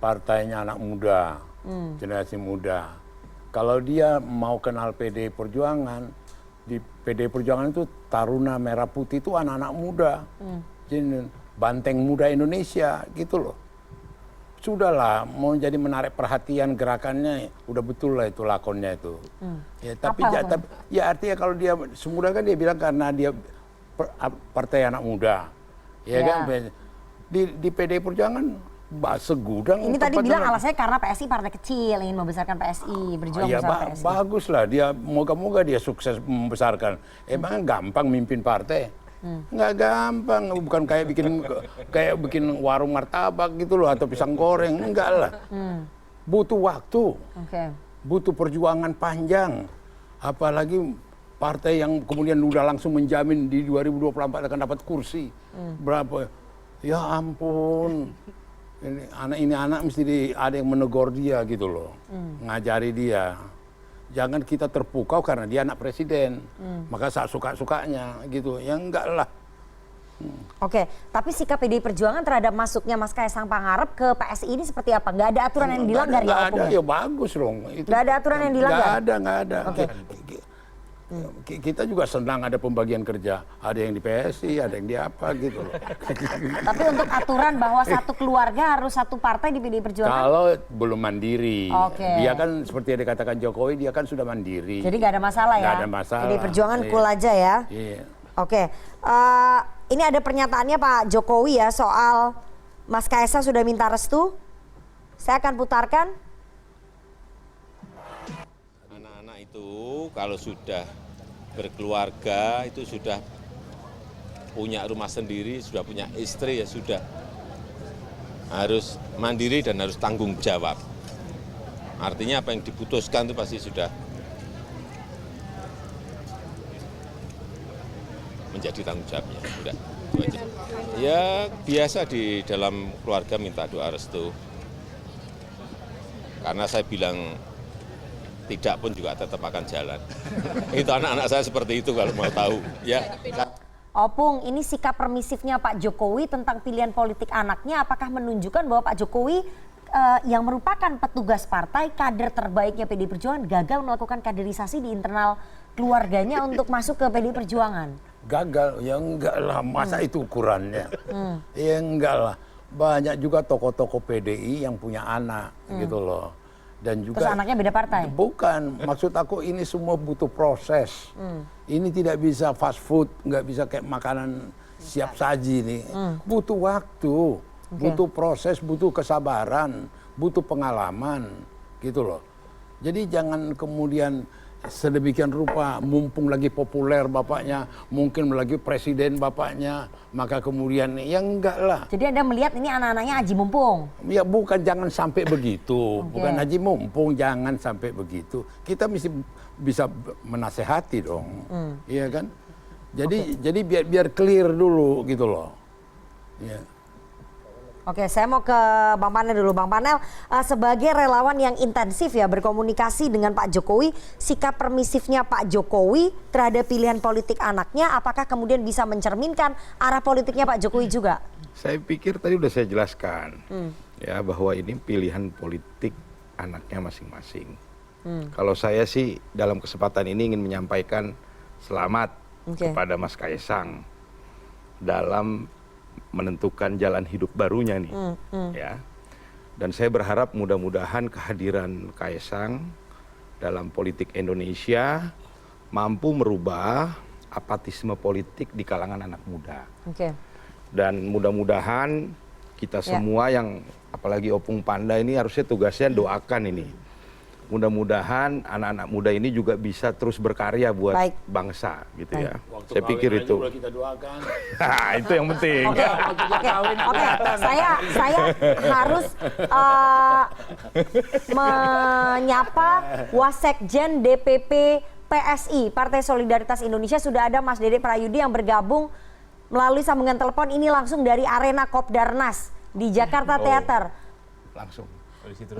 partainya anak muda. Generasi muda. Kalau dia mau kenal PD Perjuangan, di PD Perjuangan itu Taruna Merah Putih itu anak-anak muda. Jadi banteng muda Indonesia gitu loh. Sudahlah, mau jadi menarik perhatian gerakannya, udah betul lah itu lakonnya itu. Ya, tapi ya artinya kalau dia semudah kan dia bilang karena dia partai anak muda. Ya kan? Di PD Perjuangan segudang. Ini tadi bilang alasannya karena PSI partai kecil, ingin membesarkan PSI, berjuang bersama PSI. Bagus lah, dia moga-moga dia sukses membesarkan. Emang gampang mimpin partai? Nggak gampang, bukan kayak bikin warung martabak gitu loh atau pisang goreng, enggak lah. Butuh waktu, butuh perjuangan panjang. Apalagi partai yang kemudian udah langsung menjamin di 2024 akan dapat kursi. Berapa? Ya ampun. Ini anak mesti ada yang menegur dia gitu loh, ngajari dia. Jangan kita terpukau karena dia anak presiden, maka suka-sukanya gitu. Ya enggak lah. Oke, tapi sikap PD Perjuangan terhadap masuknya Mas Kaesang Pangarep ke PSI ini seperti apa? Nggak ada aturan yang dilanggar ya? Nggak ada, ya bagus dong. Nggak ada aturan yang dilanggar? Nggak ada. Kita juga senang ada pembagian kerja. Ada yang di PSI, ada yang di apa gitu loh. Tapi untuk aturan bahwa satu keluarga harus satu partai di PD Perjuangan? Kalau belum mandiri. Dia kan seperti yang dikatakan Jokowi, dia kan sudah mandiri. Jadi nggak ada masalah ya? Nggak ada masalah. PD Perjuangan cool aja ya? Oke. Ini ada pernyataannya Pak Jokowi ya soal Mas Kaesang sudah minta restu. Saya akan putarkan. Itu kalau sudah berkeluarga itu sudah punya rumah sendiri, sudah punya istri ya sudah harus mandiri dan harus tanggung jawab. Artinya apa yang diputuskan itu pasti sudah menjadi tanggung jawabnya. Udah, itu aja. Ya biasa di dalam keluarga minta doa restu. Karena saya bilang tidak pun juga tetap akan jalan. Itu anak-anak saya seperti itu kalau mau tahu. Ya. Opung, ini sikap permisifnya Pak Jokowi tentang pilihan politik anaknya, apakah menunjukkan bahwa Pak Jokowi yang merupakan petugas partai, kader terbaiknya PD Perjuangan, gagal melakukan kaderisasi di internal keluarganya untuk masuk ke PD Perjuangan? Gagal? Ya enggak lah, masa itu ukurannya? Ya enggak lah. Banyak juga tokoh-tokoh PDI yang punya anak gitu loh. Dan juga terus anaknya beda partai? Bukan, maksud aku ini semua butuh proses. Ini tidak bisa fast food, nggak bisa kayak makanan siap saji nih. Butuh waktu, butuh proses, butuh kesabaran, butuh pengalaman, gitu loh. Jadi jangan kemudian sedemikian rupa, mumpung lagi populer bapaknya, mungkin lagi presiden bapaknya, maka kemudian ya enggak lah. Jadi Anda melihat ini anak-anaknya aji mumpung? Ya bukan, jangan sampai begitu. Bukan aji mumpung, jangan sampai begitu. Kita mesti bisa menasehati dong. Iya kan? Jadi biar clear dulu gitu loh. Ya. Oke, saya mau ke Bang Panel dulu. Bang Panel, sebagai relawan yang intensif ya berkomunikasi dengan Pak Jokowi, sikap permisifnya Pak Jokowi terhadap pilihan politik anaknya, apakah kemudian bisa mencerminkan arah politiknya Pak Jokowi juga? Saya pikir tadi udah saya jelaskan ya bahwa ini pilihan politik anaknya masing-masing. Kalau saya sih dalam kesempatan ini ingin menyampaikan selamat kepada Mas Kaisang dalam menentukan jalan hidup barunya nih, ya. Dan saya berharap mudah-mudahan kehadiran Kaisang dalam politik Indonesia mampu merubah apatisme politik di kalangan anak muda. Dan mudah-mudahan kita semua yang apalagi Opung Panda ini harusnya tugasnya doakan ini. Mudah-mudahan anak-anak muda ini juga bisa terus berkarya buat bangsa gitu ya. Waktu Saya pikir kawin aja itu. udah kita doakan. Itu yang penting. Oke. Saya harus menyapa Wasekjen DPP PSI Partai Solidaritas Indonesia. Sudah ada Mas Dede Prayudi yang bergabung melalui sambungan telepon ini langsung dari Arena Kopdarnas di Jakarta Theater. Langsung.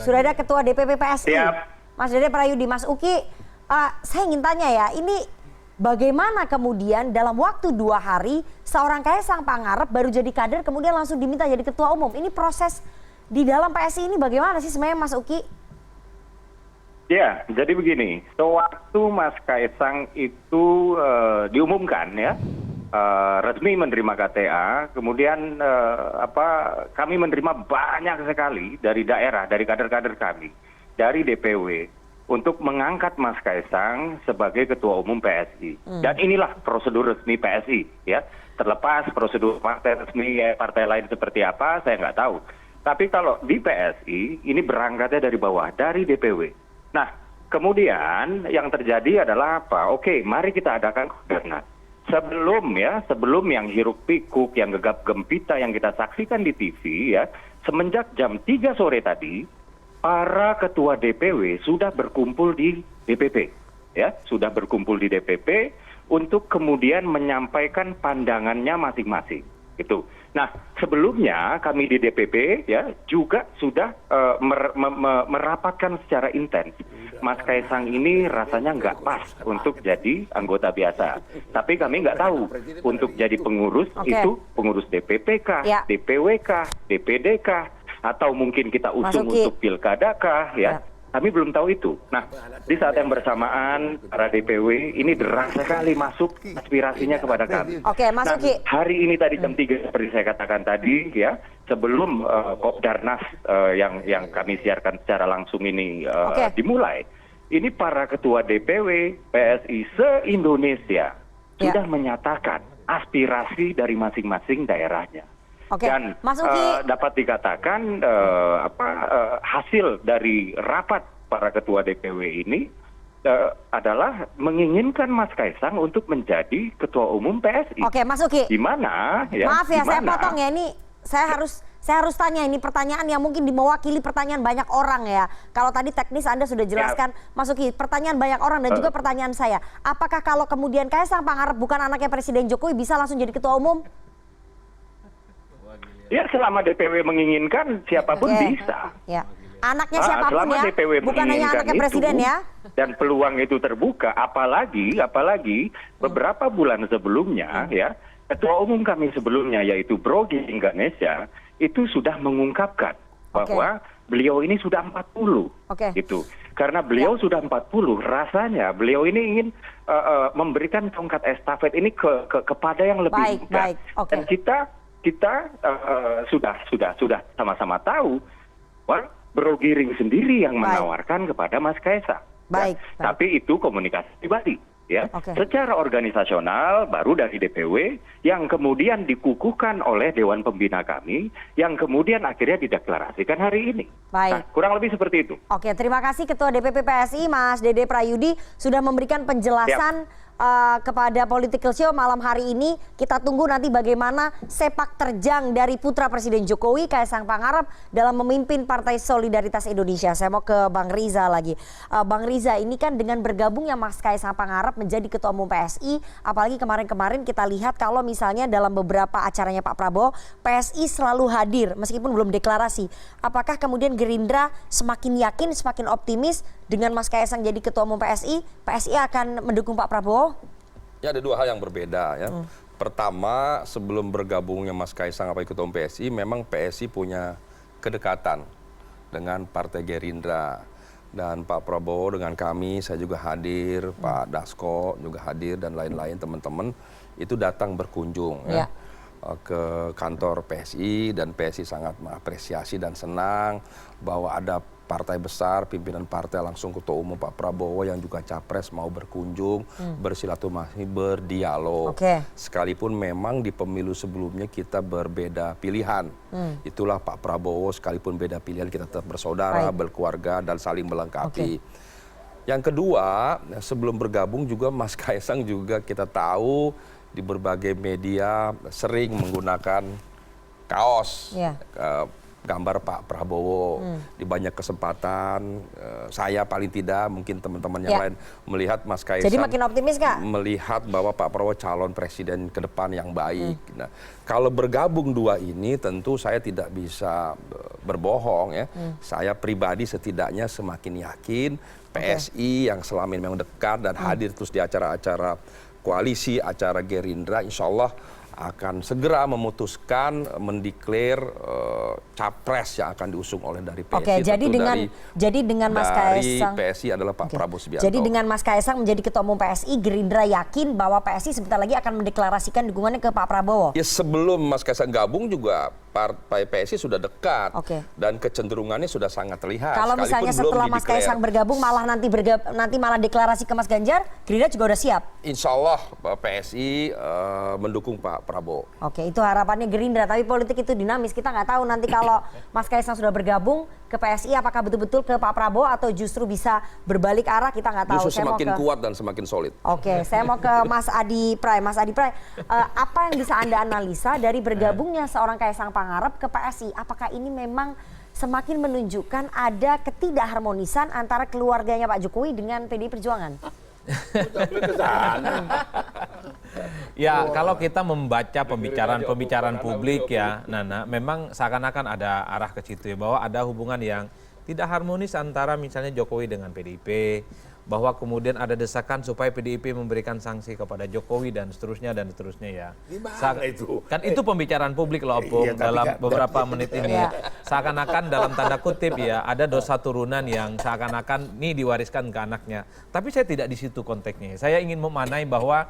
Sudah ada Ketua DPP PSI. Mas Dede Prayudi, Mas Uki, saya ingin tanya ya, ini bagaimana kemudian dalam waktu 2 hari seorang Kaisang Pangarep baru jadi kader kemudian langsung diminta jadi ketua umum. Ini proses di dalam PSI ini bagaimana sih sebenarnya Mas Uki? Ya, jadi begini, sewaktu Mas Kaisang itu diumumkan ya, resmi menerima KTA, kemudian kami menerima banyak sekali dari daerah, dari kader-kader kami, dari DPW, untuk mengangkat Mas Kaisang sebagai Ketua Umum PSI. Dan inilah prosedur resmi PSI, ya. Terlepas prosedur partai resmi partai lain seperti apa, saya nggak tahu. Tapi kalau di PSI, ini berangkatnya dari bawah, dari DPW. Nah, kemudian yang terjadi adalah apa? Oke, mari kita adakan Kopdarnas. Sebelum yang hiruk pikuk, yang gegap gempita yang kita saksikan di TV ya, semenjak jam 3 sore tadi, para ketua DPW sudah berkumpul di DPP, ya, sudah berkumpul di DPP untuk kemudian menyampaikan pandangannya masing-masing. Itu. Nah, sebelumnya kami di DPP ya juga sudah merapatkan secara intens. Mas Kaisang ini rasanya nggak pas untuk jadi anggota biasa. Tapi kami nggak tahu untuk jadi pengurus itu pengurus DPP-kah, DPW-kah, DPD-kah, atau mungkin kita usung untuk pilkada-kah ya. Kami belum tahu itu. Nah, di saat yang bersamaan para DPW ini deras sekali masuk aspirasinya kepada kami. Oke, Mas Uki. Hari ini tadi jam 3 seperti saya katakan tadi ya, sebelum Kopdarnas yang kami siarkan secara langsung ini dimulai, ini para ketua DPW PSI se-Indonesia sudah menyatakan aspirasi dari masing-masing daerahnya. Dan dapat dikatakan hasil dari rapat para ketua DPW ini adalah menginginkan Mas Kaisang untuk menjadi ketua umum PSI. Oke, Mas Uki. Di mana? Ya, maaf ya, saya potong ya. Ini saya harus tanya, ini pertanyaan yang mungkin mewakili pertanyaan banyak orang ya. Kalau tadi teknis Anda sudah jelaskan, Mas Uki, pertanyaan banyak orang dan juga pertanyaan saya. Apakah kalau kemudian Kaisang Pangarep bukan anaknya Presiden Jokowi bisa langsung jadi ketua umum? Ya, selama DPW menginginkan siapapun bisa. Ya. Anaknya siapapun ya, DPW bukan hanya anaknya Presiden ya. Dan peluang itu terbuka, apalagi beberapa bulan sebelumnya ya, Ketua Umum kami sebelumnya yaitu Bro Giring Ganesha itu sudah mengungkapkan bahwa beliau ini sudah 40 gitu. Karena beliau sudah 40, rasanya beliau ini ingin memberikan tongkat estafet ini kepada yang lebih muda. Dan kita sudah sama-sama tahu bahwa Bro Giring sendiri yang menawarkan kepada Mas Kaisang. Tapi itu komunikasi pribadi. Ya, secara organisasional baru dari DPW yang kemudian dikukuhkan oleh Dewan Pembina kami, yang kemudian akhirnya dideklarasikan hari ini. Nah, kurang lebih seperti itu. Oke, terima kasih Ketua DPP PSI Mas Dede Prayudi sudah memberikan penjelasan kepada Political Show malam hari ini. Kita tunggu nanti bagaimana sepak terjang dari putra Presiden Jokowi, Kaisang Pangarep, dalam memimpin Partai Solidaritas Indonesia. Saya mau ke Bang Riza lagi. Bang Riza, ini kan dengan bergabungnya Mas Kaisang Pangarep menjadi Ketua Umum PSI, apalagi kemarin-kemarin kita lihat kalau misalnya dalam beberapa acaranya Pak Prabowo, PSI selalu hadir meskipun belum deklarasi. Apakah kemudian Gerindra semakin yakin, semakin optimis dengan Mas Kaisang jadi Ketua Umum PSI akan mendukung Pak Prabowo? Ya, ada dua hal yang berbeda ya. Pertama, sebelum bergabungnya Mas Kaisang sebagai Ketua Umum PSI, memang PSI punya kedekatan dengan Partai Gerindra. Dan Pak Prabowo dengan kami, saya juga hadir, Pak Dasko juga hadir, dan lain-lain teman-teman itu datang berkunjung ya, ke kantor PSI, dan PSI sangat mengapresiasi dan senang bahwa ada partai besar, pimpinan partai langsung Ketua Umum Pak Prabowo yang juga capres mau berkunjung, bersilaturahmi, berdialog. Sekalipun memang di pemilu sebelumnya kita berbeda pilihan. Itulah Pak Prabowo, sekalipun beda pilihan kita tetap bersaudara, berkeluarga, dan saling melengkapi. Yang kedua, sebelum bergabung juga Mas Kaisang juga kita tahu di berbagai media sering menggunakan kaos gambar Pak Prabowo. Di banyak kesempatan, saya paling tidak, mungkin teman-teman yang lain melihat Mas Kaisang. Jadi makin optimis nggak? Melihat bahwa Pak Prabowo calon presiden ke depan yang baik. Nah, kalau bergabung dua ini tentu saya tidak bisa berbohong ya. Saya pribadi setidaknya semakin yakin PSI yang selama ini memang dekat dan hadir terus di acara-acara koalisi, acara Gerindra, insya Allah akan segera memutuskan mendeklar capres yang akan diusung oleh dari PSI. Jadi dengan Mas Kaisang, dari PSI adalah Pak Prabowo Subianto. Jadi dengan Mas Kaisang menjadi Ketua Umum PSI, Gerindra yakin bahwa PSI sebentar lagi akan mendeklarasikan dukungannya ke Pak Prabowo. Ya, sebelum Mas Kaisang gabung juga partai PSI sudah dekat dan kecenderungannya sudah sangat terlihat. Kalau misalnya setelah Mas Kaisang bergabung malah nanti malah deklarasi ke Mas Ganjar, Gerindra juga udah siap. Insya Allah PSI mendukung Pak Prabowo. Oke, itu harapannya Gerindra, tapi politik itu dinamis. Kita nggak tahu nanti kalau Mas Kaisang sudah bergabung ke PSI apakah betul-betul ke Pak Prabowo atau justru bisa berbalik arah, kita nggak tahu. Justru semakin kuat dan semakin solid. Oke, saya mau ke Mas Adi Pray. Mas Adi Pray, apa yang bisa Anda analisa dari bergabungnya seorang Kaisang Pangarep ke PSI? Apakah ini memang semakin menunjukkan ada ketidakharmonisan antara keluarganya Pak Jokowi dengan PDI Perjuangan? Ya, kalau kita membaca pembicaraan publik ya, Nana, memang seakan-akan ada arah ke situ ya, bahwa ada hubungan yang tidak harmonis antara misalnya Jokowi dengan PDIP, bahwa kemudian ada desakan supaya PDIP memberikan sanksi kepada Jokowi dan seterusnya ya. Kan itu pembicaraan publik loh, Opung, dalam beberapa menit ini. Seakan-akan dalam tanda kutip ya, ada dosa turunan yang seakan-akan ini diwariskan ke anaknya. Tapi saya tidak di situ konteksnya. Saya ingin memaknai bahwa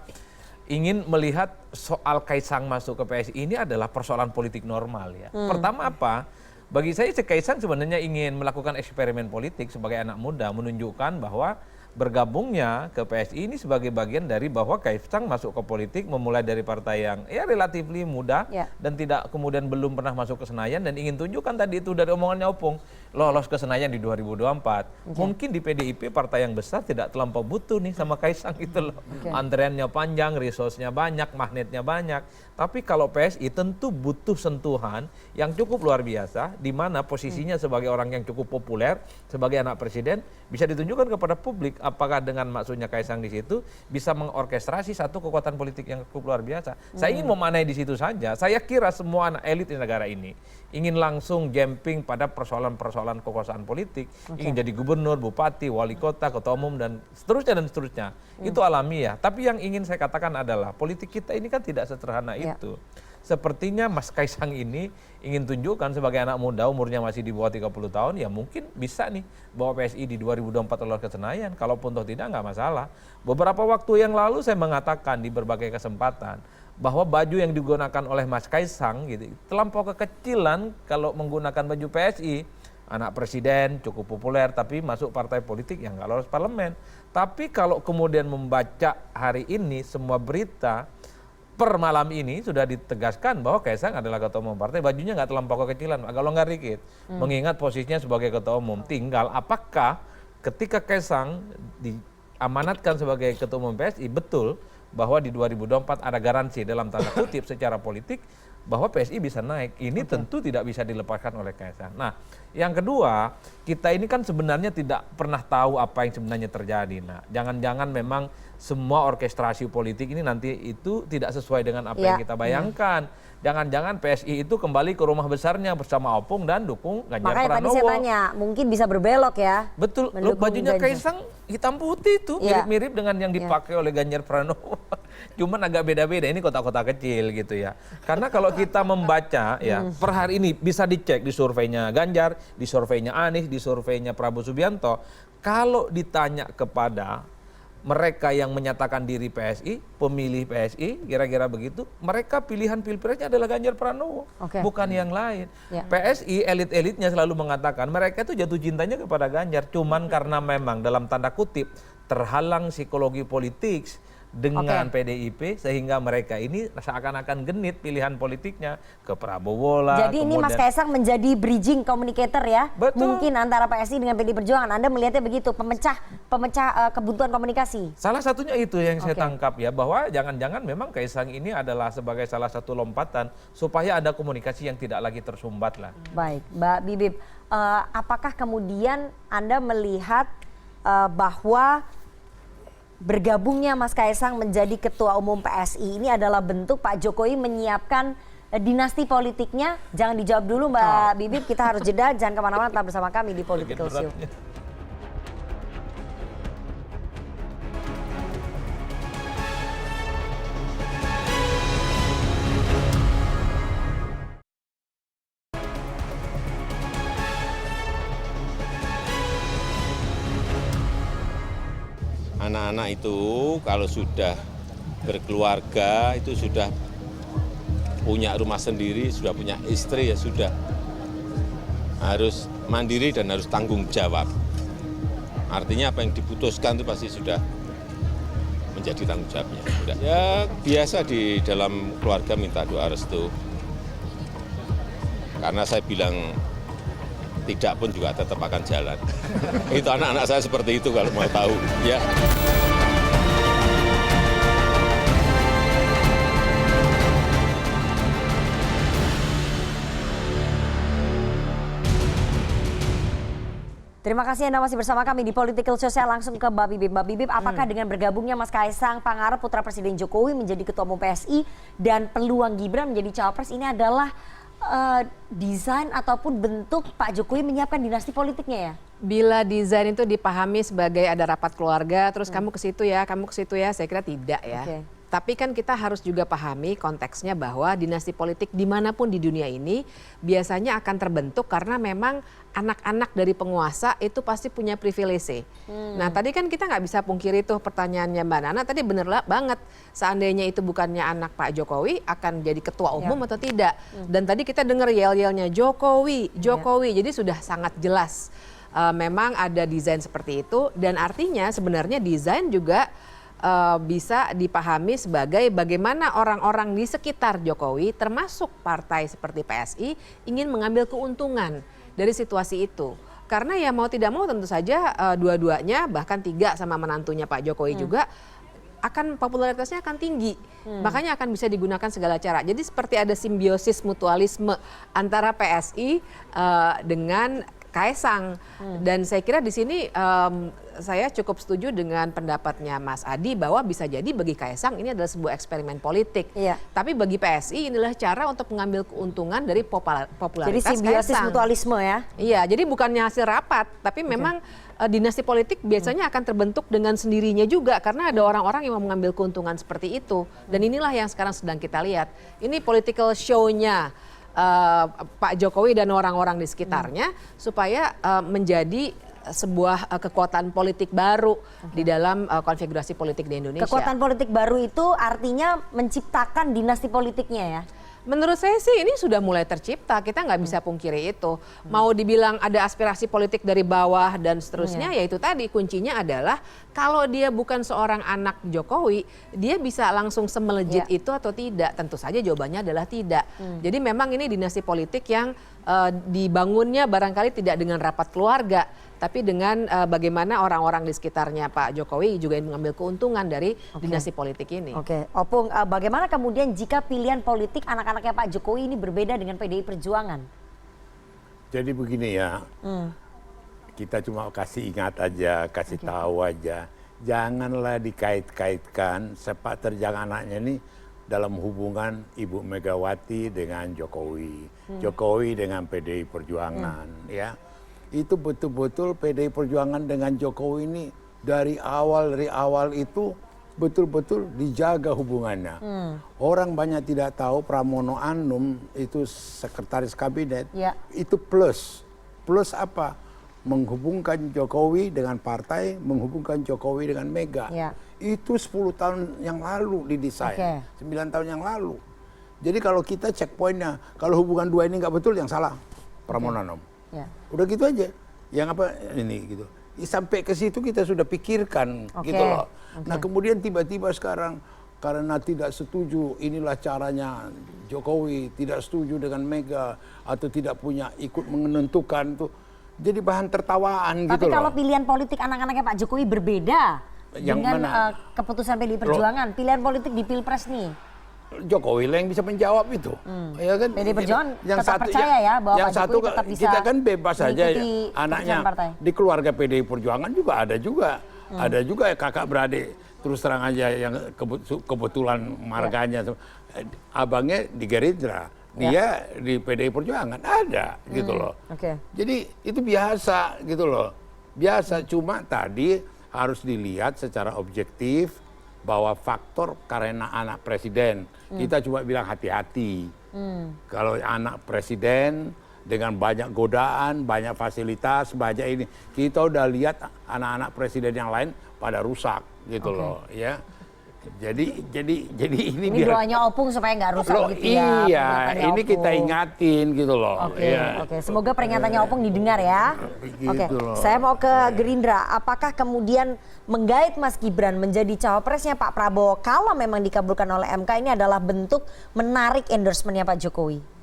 ingin melihat soal Kaisang masuk ke PSI ini adalah persoalan politik normal ya. Pertama apa? Bagi saya Kaisang sebenarnya ingin melakukan eksperimen politik sebagai anak muda, menunjukkan bahwa bergabungnya ke PSI ini sebagai bagian dari bahwa Kaisang masuk ke politik memulai dari partai yang ya relatifly muda dan tidak kemudian belum pernah masuk ke Senayan, dan ingin tunjukkan tadi itu dari omongannya Opung, lolos ke Senayan di 2024. Mungkin di PDIP partai yang besar tidak terlampau butuh nih sama Kaisang gitu loh. Antreannya panjang, resource-nya banyak, magnetnya banyak. Tapi kalau PSI tentu butuh sentuhan yang cukup luar biasa, di mana posisinya sebagai orang yang cukup populer, sebagai anak presiden, bisa ditunjukkan kepada publik apakah dengan maksudnya Kaisang di situ bisa mengorkestrasi satu kekuatan politik yang cukup luar biasa. Saya ingin memanai di situ saja. Saya kira semua anak elit di negara ini ingin langsung jumping pada persoalan-persoalan kekuasaan politik, ingin jadi gubernur, bupati, wali kota, ketua umum, dan seterusnya. Itu alamiah. Tapi yang ingin saya katakan adalah politik kita ini kan tidak sederhana itu. Sepertinya Mas Kaisang ini ingin tunjukkan sebagai anak muda, umurnya masih di bawah 30 tahun, ya mungkin bisa nih bawa PSI di 2024 lolos ke Senayan. Kalaupun toh tidak, nggak masalah. Beberapa waktu yang lalu saya mengatakan di berbagai kesempatan bahwa baju yang digunakan oleh Mas Kaisang gitu, terlampau kekecilan kalau menggunakan baju PSI. Anak presiden cukup populer tapi masuk partai politik yang nggak lolos parlemen. Tapi kalau kemudian membaca hari ini semua berita, per malam ini sudah ditegaskan bahwa Kaisang adalah ketua umum partai, bajunya nggak terlampau kekecilan, agak longgar dikit. Mengingat posisinya sebagai ketua umum, tinggal apakah ketika Kaisang diamanatkan sebagai ketua umum PSI, betul bahwa di 2024 ada garansi dalam tanda kutip secara politik bahwa PSI bisa naik. Ini tentu tidak bisa dilepaskan oleh Kaisang. Nah, yang kedua, kita ini kan sebenarnya tidak pernah tahu apa yang sebenarnya terjadi. Nah, jangan-jangan memang semua orkestrasi politik ini nanti itu tidak sesuai dengan apa yang kita bayangkan. jangan-jangan PSI itu kembali ke rumah besarnya bersama Opung dan dukung Ganjar Makanya Pranowo. tadi saya tanya, mungkin bisa berbelok ya. Betul, bajunya Kaisang hitam putih itu, mirip-mirip dengan yang dipakai oleh Ganjar Pranowo. Cuman agak beda-beda, ini kota-kota kecil gitu ya. Karena kalau kita membaca ya, per hari ini bisa dicek di surveinya Ganjar, di surveinya Anies, di surveinya Prabowo Subianto. Kalau ditanya kepada mereka yang menyatakan diri PSI, pemilih PSI, kira-kira begitu, mereka pilihan pilpresnya adalah Ganjar Pranowo, bukan yang lain. PSI, elit-elitnya selalu mengatakan mereka itu jatuh cintanya kepada Ganjar, cuman karena memang dalam tanda kutip terhalang psikologi politik dengan PDIP, sehingga mereka ini seakan-akan genit pilihan politiknya ke Prabowo lah. Jadi ini Mas Kaisang menjadi bridging communicator ya, mungkin antara PSI dengan PDI Perjuangan. Anda melihatnya begitu, pemecah kebutuhan komunikasi. Salah satunya itu yang saya tangkap ya, bahwa jangan-jangan memang Kaisang ini adalah sebagai salah satu lompatan supaya ada komunikasi yang tidak lagi tersumbat lah. Baik, Mbak Bibip, apakah kemudian Anda melihat bahwa bergabungnya Mas Kaisang menjadi Ketua Umum PSI ini adalah bentuk Pak Jokowi menyiapkan dinasti politiknya? Jangan dijawab dulu Mbak Bibip, kita harus jeda, jangan kemana-mana, tetap bersama kami di Political Show. Anak-anak itu kalau sudah berkeluarga, itu sudah punya rumah sendiri, sudah punya istri, ya sudah harus mandiri dan harus tanggung jawab. Artinya apa yang diputuskan itu pasti sudah menjadi tanggung jawabnya. Ya biasa di dalam keluarga minta doa restu. Karena saya bilang tidak pun juga tetap akan jalan. Itu anak-anak saya seperti itu kalau mau tahu. Ya. Terima kasih Anda masih bersama kami di Political Show. Saya langsung ke Mbak Bibip. Mbak Bibip, apakah dengan bergabungnya Mas Kaisang Pangarep putra Presiden Jokowi menjadi Ketua Umum PSI dan peluang Gibran menjadi cawapres ini adalah desain ataupun bentuk Pak Jokowi menyiapkan dinasti politiknya ya? Bila desain itu dipahami sebagai ada rapat keluarga, terus kamu ke situ ya, saya kira tidak ya. Tapi kan kita harus juga pahami konteksnya bahwa dinasti politik dimanapun di dunia ini biasanya akan terbentuk karena memang anak-anak dari penguasa itu pasti punya privilege. Nah tadi kan kita nggak bisa pungkiri tuh pertanyaannya Mbak Nana, tadi bener banget. Seandainya itu bukannya anak Pak Jokowi akan jadi ketua umum atau tidak. Dan tadi kita dengar yel-yelnya Jokowi, jadi sudah sangat jelas. Memang ada desain seperti itu dan artinya sebenarnya desain juga bisa dipahami sebagai bagaimana orang-orang di sekitar Jokowi termasuk partai seperti PSI ingin mengambil keuntungan dari situasi itu. Karena ya mau tidak mau tentu saja dua-duanya bahkan tiga sama menantunya Pak Jokowi juga akan popularitasnya akan tinggi. Makanya akan bisa digunakan segala cara. Jadi seperti ada simbiosis mutualisme antara PSI dengan Kaisang. Dan saya kira di sini saya cukup setuju dengan pendapatnya Mas Adi bahwa bisa jadi bagi Kaisang ini adalah sebuah eksperimen politik. Tapi bagi PSI inilah cara untuk mengambil keuntungan dari popularitas Jadi simbiosis Kaisang. mutualisme ya? Iya, jadi bukannya hasil rapat, tapi memang dinasti politik biasanya akan terbentuk dengan sendirinya juga karena ada orang-orang yang mau mengambil keuntungan seperti itu. Dan inilah yang sekarang sedang kita lihat. Ini political show-nya Pak Jokowi dan orang-orang di sekitarnya supaya menjadi sebuah kekuatan politik baru di dalam konfigurasi politik di Indonesia. Kekuatan politik baru itu artinya menciptakan dinasti politiknya ya? Menurut saya sih ini sudah mulai tercipta, kita nggak bisa pungkiri itu. Mau dibilang ada aspirasi politik dari bawah dan seterusnya, ya itu tadi kuncinya adalah kalau dia bukan seorang anak Jokowi, dia bisa langsung semelejit itu atau tidak? Tentu saja jawabannya adalah tidak. Jadi memang ini dinasti politik yang dibangunnya barangkali tidak dengan rapat keluarga, tapi dengan bagaimana orang-orang di sekitarnya Pak Jokowi juga ingin mengambil keuntungan dari dinasti politik ini. Opung, bagaimana kemudian jika pilihan politik anak-anaknya Pak Jokowi ini berbeda dengan PDI Perjuangan? Jadi begini ya, kita cuma kasih ingat aja, kasih tahu aja. Janganlah dikait-kaitkan sepak terjang anaknya ini dalam hubungan Ibu Megawati dengan Jokowi, Jokowi dengan PDI Perjuangan, ya. Itu betul-betul PDI Perjuangan dengan Jokowi ini dari awal itu betul-betul dijaga hubungannya. Orang banyak tidak tahu Pramono Anung itu sekretaris kabinet, itu plus apa? Menghubungkan Jokowi dengan partai, menghubungkan Jokowi dengan Mega. Itu 10 tahun yang lalu didesain, 9 tahun yang lalu. Jadi kalau kita checkpointnya, kalau hubungan dua ini nggak betul, yang salah Pramono Anung. Udah gitu aja. Yang apa ini gitu. Sampai ke situ kita sudah pikirkan gitu loh. Nah kemudian tiba-tiba sekarang karena tidak setuju inilah caranya Jokowi, tidak setuju dengan Mega atau tidak punya ikut menentukan tuh. Jadi bahan tertawaan gitu loh. Tapi kalau pilihan politik anak-anaknya Pak Jokowi berbeda dengan keputusan PDI Perjuangan, pilihan politik di Pilpres nih. Jokowi lah yang bisa menjawab itu. Ya kan? PDI Perjuangan tetap percaya ya bahwa Pak Jokowi tetap bisa kita kan bebas saja anaknya partai. di keluarga PDI Perjuangan juga ada juga kakak beradik terus terang aja yang kebetulan marganya abangnya di Gerindra, dia di PDI Perjuangan ada gitu loh. Jadi itu biasa gitu loh. Biasa, cuma tadi harus dilihat secara objektif bahwa faktor karena anak presiden. Kita coba bilang hati-hati. Kalau anak presiden dengan banyak godaan, banyak fasilitas, banyak ini, kita udah lihat anak-anak presiden yang lain pada rusak gitu loh, ya. Jadi ini biar doanya Opung supaya nggak rusak gitu ya. Iya, ini Opung. Kita ingatin gitu loh. Oke. Semoga peringatannya Opung didengar ya. Saya mau ke Gerindra. Apakah kemudian menggait Mas Gibran menjadi cawapresnya Pak Prabowo kalau memang dikabulkan oleh MK ini adalah bentuk menarik endorsementnya Pak Jokowi?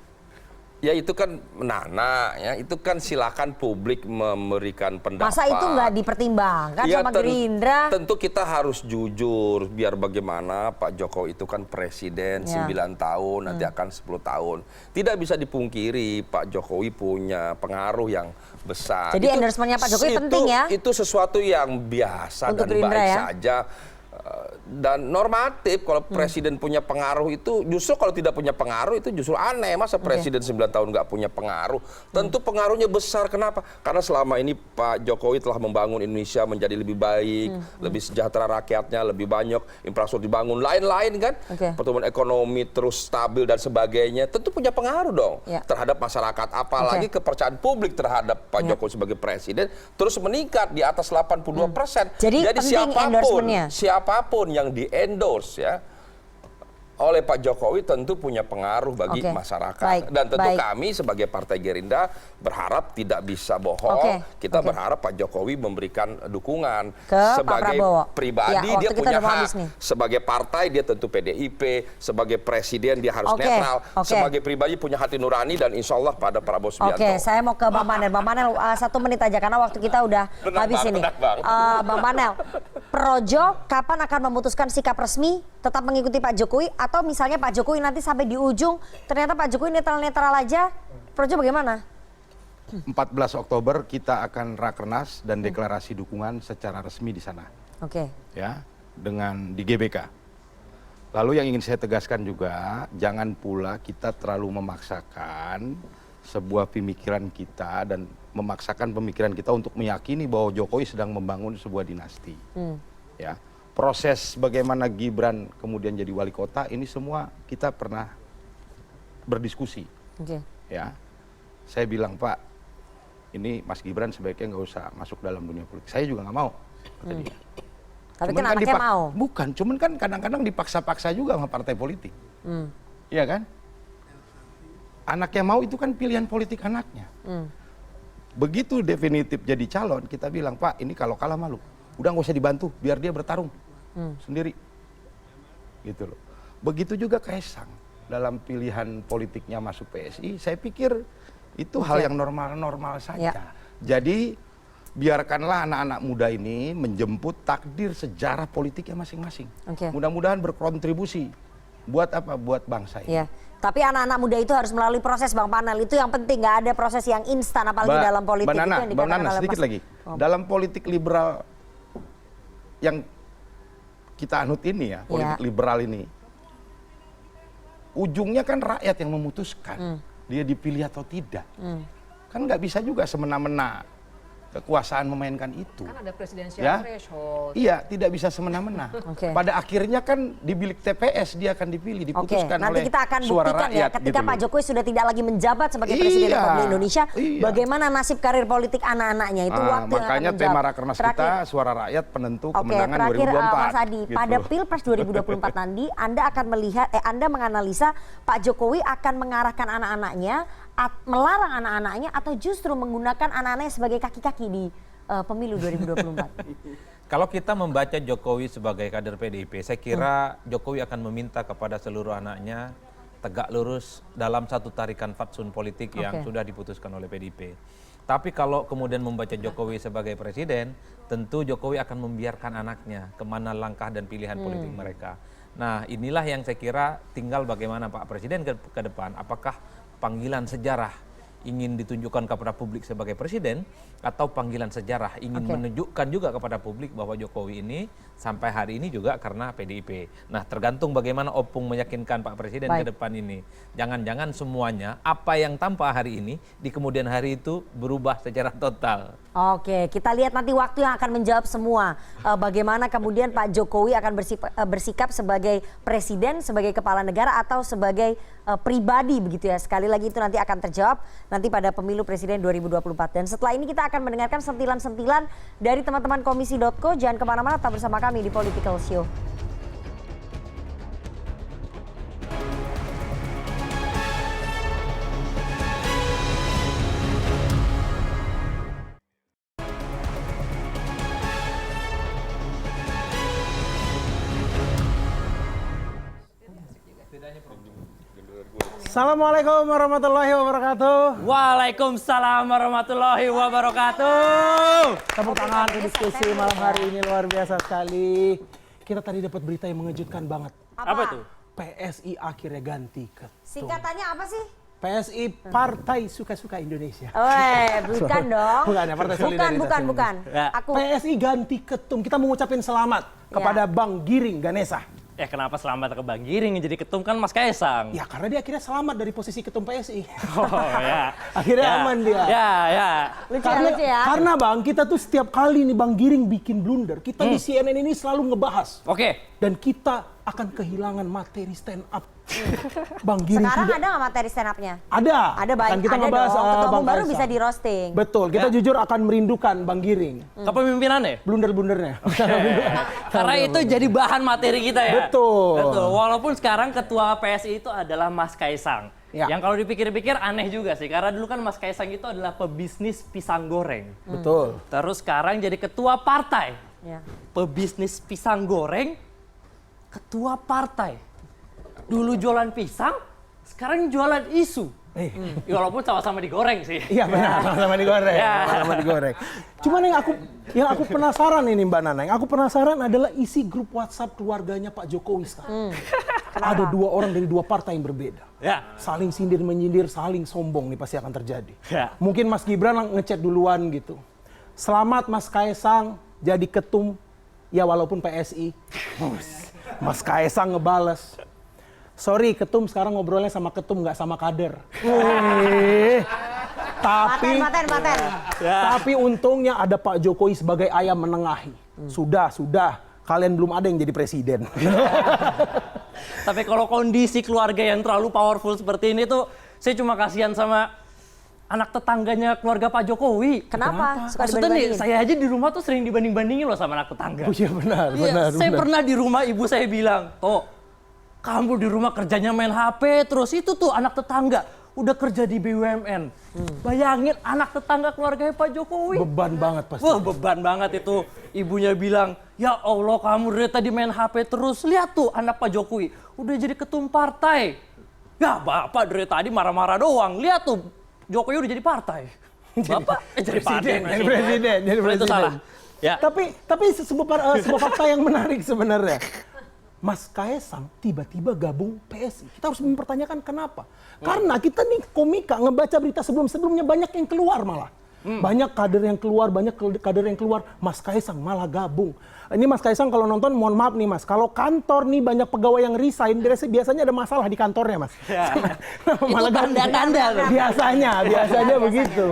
Ya itu kan Nana, ya itu kan silakan publik memberikan pendapat. Masa itu nggak dipertimbangkan sama Gerindra? Tentu kita harus jujur, biar bagaimana Pak Jokowi itu kan presiden 9 tahun, nanti akan 10 tahun. Tidak bisa dipungkiri Pak Jokowi punya pengaruh yang besar. Jadi endorsementnya Pak Jokowi penting ya? Itu sesuatu yang biasa untuk dan Gerindra, baik saja. Dan normatif kalau presiden punya pengaruh itu justru kalau tidak punya pengaruh itu justru aneh. Masa presiden 9 tahun nggak punya pengaruh? Tentu pengaruhnya besar. Kenapa? Karena selama ini Pak Jokowi telah membangun Indonesia menjadi lebih baik, lebih sejahtera rakyatnya, lebih banyak infrastruktur dibangun, lain-lain kan. Pertumbuhan ekonomi terus stabil dan sebagainya. Tentu punya pengaruh dong terhadap masyarakat. Apalagi kepercayaan publik terhadap Pak Jokowi sebagai presiden terus meningkat di atas 82%. Jadi siapapun yang di-endorse ya oleh Pak Jokowi tentu punya pengaruh bagi masyarakat. Dan tentu kami sebagai Partai Gerindra berharap tidak bisa bohong. Kita berharap Pak Jokowi memberikan dukungan. Sebagai pribadi dia punya hak. Sebagai partai dia tentu PDIP. Sebagai presiden dia harus netral. Sebagai pribadi punya hati nurani dan insya Allah pada Prabowo Subianto. Saya mau ke Bang Panel. Bang Panel 1 menit aja karena waktu kita udah habis ini. Bang Panel, Projo kapan akan memutuskan sikap resmi tetap mengikuti Pak Jokowi atau misalnya Pak Jokowi nanti sampai di ujung ternyata Pak Jokowi netral-netral aja, Projo bagaimana? 14 Oktober kita akan rakernas dan deklarasi dukungan secara resmi di sana. Ya, dengan di GBK. Lalu yang ingin saya tegaskan juga, jangan pula kita terlalu memaksakan sebuah pemikiran kita dan memaksakan pemikiran kita untuk meyakini bahwa Jokowi sedang membangun sebuah dinasti. Ya. Proses bagaimana Gibran kemudian jadi wali kota ini semua kita pernah berdiskusi. Ya, saya bilang Pak, ini Mas Gibran sebaiknya nggak usah masuk dalam dunia politik. Saya juga nggak mau. Tapi kan anaknya mau. Bukan, cuman kan kadang-kadang dipaksa-paksa juga sama partai politik. Iya kan? Anaknya mau itu kan pilihan politik anaknya. Begitu definitif jadi calon, kita bilang Pak, ini kalau kalah malu. Udah nggak usah dibantu, biar dia bertarung sendiri, gitu loh. Begitu juga Kaisang dalam pilihan politiknya masuk PSI, saya pikir itu hal yang normal-normal saja. Jadi biarkanlah anak-anak muda ini menjemput takdir sejarah politiknya masing-masing. Mudah-mudahan berkontribusi buat apa? Buat bangsa ini. Tapi anak-anak muda itu harus melalui proses Bang Panel, itu yang penting, nggak ada proses yang instan apalagi dalam politik. Bang Nana, sedikit lagi. Dalam politik liberal yang kita anut ini ya, politik liberal ini, ujungnya kan rakyat yang memutuskan dia dipilih atau tidak. Kan nggak bisa juga semena-mena kekuasaan memainkan itu. Kan ada presidensial threshold. Iya, tidak bisa semena-mena. Pada akhirnya kan di bilik TPS dia akan dipilih, diputuskan nanti oleh kita akan suara buktikan rakyat. ya, ketika Pak Jokowi sudah tidak lagi menjabat sebagai Presiden Republik Indonesia, bagaimana nasib karir politik anak-anaknya itu waktu yang makanya akan tema Rakernas kita suara rakyat penentu kemenangan terakhir, 2024. Mas Adi, gitu. pada Pilpres 2024 nanti Anda akan melihat, Anda menganalisa Pak Jokowi akan mengarahkan anak-anaknya, melarang anak-anaknya, atau justru menggunakan anak-anaknya sebagai kaki-kaki di pemilu 2024. Kalau kita membaca Jokowi sebagai kader PDIP, saya kira Jokowi akan meminta kepada seluruh anaknya tegak lurus dalam satu tarikan fatsun politik yang sudah diputuskan oleh PDIP. Tapi kalau kemudian membaca Jokowi sebagai presiden, tentu Jokowi akan membiarkan anaknya kemana langkah dan pilihan politik mereka. Nah, inilah yang saya kira tinggal bagaimana Pak Presiden ke depan, apakah panggilan sejarah ingin ditunjukkan kepada publik sebagai presiden, atau panggilan sejarah ingin menunjukkan juga kepada publik bahwa Jokowi ini sampai hari ini juga karena PDIP. Nah, tergantung bagaimana opung meyakinkan Pak Presiden ke depan ini. Jangan-jangan semuanya apa yang tampak hari ini di kemudian hari itu berubah secara total. Oke, kita lihat nanti waktu yang akan menjawab semua. Bagaimana kemudian Pak Jokowi akan bersikap sebagai presiden, sebagai kepala negara, atau sebagai pribadi begitu ya. Sekali lagi itu nanti akan terjawab nanti pada pemilu presiden 2024. Dan setelah ini kita akan mendengarkan sentilan-sentilan dari teman-teman komisi.co. Jangan kemana-mana, tetap bersama kami di Political Show. Assalamualaikum warahmatullahi wabarakatuh. Waalaikumsalam warahmatullahi wabarakatuh. Tepuk tangan ke diskusi malam hari ini, luar biasa sekali. Kita tadi dapat berita yang mengejutkan banget. Apa itu? PSI akhirnya ganti ketum. Singkatannya apa sih? PSI Partai Suka-Suka Indonesia. Bukan dong. Bukan ya, Partai Solidaritas. Bukan. Ya. PSI ganti ketum. Kita mengucapkan selamat kepada Bang Giring Ganesa. Kenapa selamat ke Bang Giring jadi ketum, kan Mas Kaisang? Ya karena dia akhirnya selamat dari posisi ketum PSI. Oh ya. Akhirnya aman dia. Ya. Lucu ya. Karena Bang, kita tuh setiap kali nih Bang Giring bikin blunder, kita di CNN ini selalu ngebahas. Dan kita akan kehilangan materi stand up. Bang Giring sekarang ada nggak materi stand up-nya? Ada banyak. Kan kita ngebahas Ketua Bang baru Kaisang. bisa di roasting. Betul, kita jujur akan merindukan Bang Giring. Kepemimpinannya? Blunder-blundernya. Karena itu jadi bahan materi kita ya. Betul. Walaupun sekarang ketua PSI itu adalah Mas Kaisang. Ya. Yang kalau dipikir-pikir aneh juga sih, karena dulu kan Mas Kaisang itu adalah pebisnis pisang goreng. Betul. Terus sekarang jadi ketua partai. Pebisnis pisang goreng, ketua partai. Dulu jualan pisang, sekarang jualan isu. Walaupun sama-sama digoreng sih. Iya benar, sama-sama digoreng. Sama-sama digoreng. Cuman yang aku penasaran ini Mbak Nanang, aku penasaran adalah isi grup WhatsApp keluarganya Pak Jokowi sekarang. Ada dua orang dari dua partai yang berbeda. Saling sindir menyindir, saling sombong nih pasti akan terjadi. Mungkin Mas Gibran ngechat duluan gitu. Selamat Mas Kaisang jadi ketum, ya walaupun PSI. Mas Kaisang ngebales. Sorry ketum, sekarang ngobrolnya sama ketum nggak sama kader. Tapi untungnya ada Pak Jokowi sebagai ayam menengahi. Sudah, kalian belum ada yang jadi presiden. Tapi kalau kondisi keluarga yang terlalu powerful seperti ini tuh, saya cuma kasihan sama anak tetangganya keluarga Pak Jokowi. Kenapa? Maksudnya nih, saya aja di rumah tuh sering dibanding-bandingin loh sama anak tetangga. Oh iya benar. Saya pernah di rumah ibu saya bilang, kamu di rumah kerjanya main HP, terus itu tuh anak tetangga udah kerja di BUMN. Bayangin anak tetangga keluarganya Pak Jokowi. Beban banget pasti. Wah, beban banget itu. Ibunya bilang, ya Allah kamu dari tadi main HP terus. Lihat tuh anak Pak Jokowi udah jadi ketum partai. Ya bapak dari tadi marah-marah doang. Lihat tuh Jokowi udah jadi partai. Bapak jadi presiden. Itu salah. Ya. Tapi sebuah fakta yang menarik sebenarnya. Mas Kaisang tiba-tiba gabung PSI. Kita harus mempertanyakan kenapa. Karena kita nih komika ngebaca berita sebelum-sebelumnya banyak yang keluar malah. Banyak kader yang keluar, Mas Kaisang malah gabung. Ini Mas Kaisang kalau nonton, mohon maaf nih Mas, kalau kantor nih banyak pegawai yang resign, biasanya ada masalah di kantornya Mas. Malah tanda-tanda tuh. Biasanya begitu.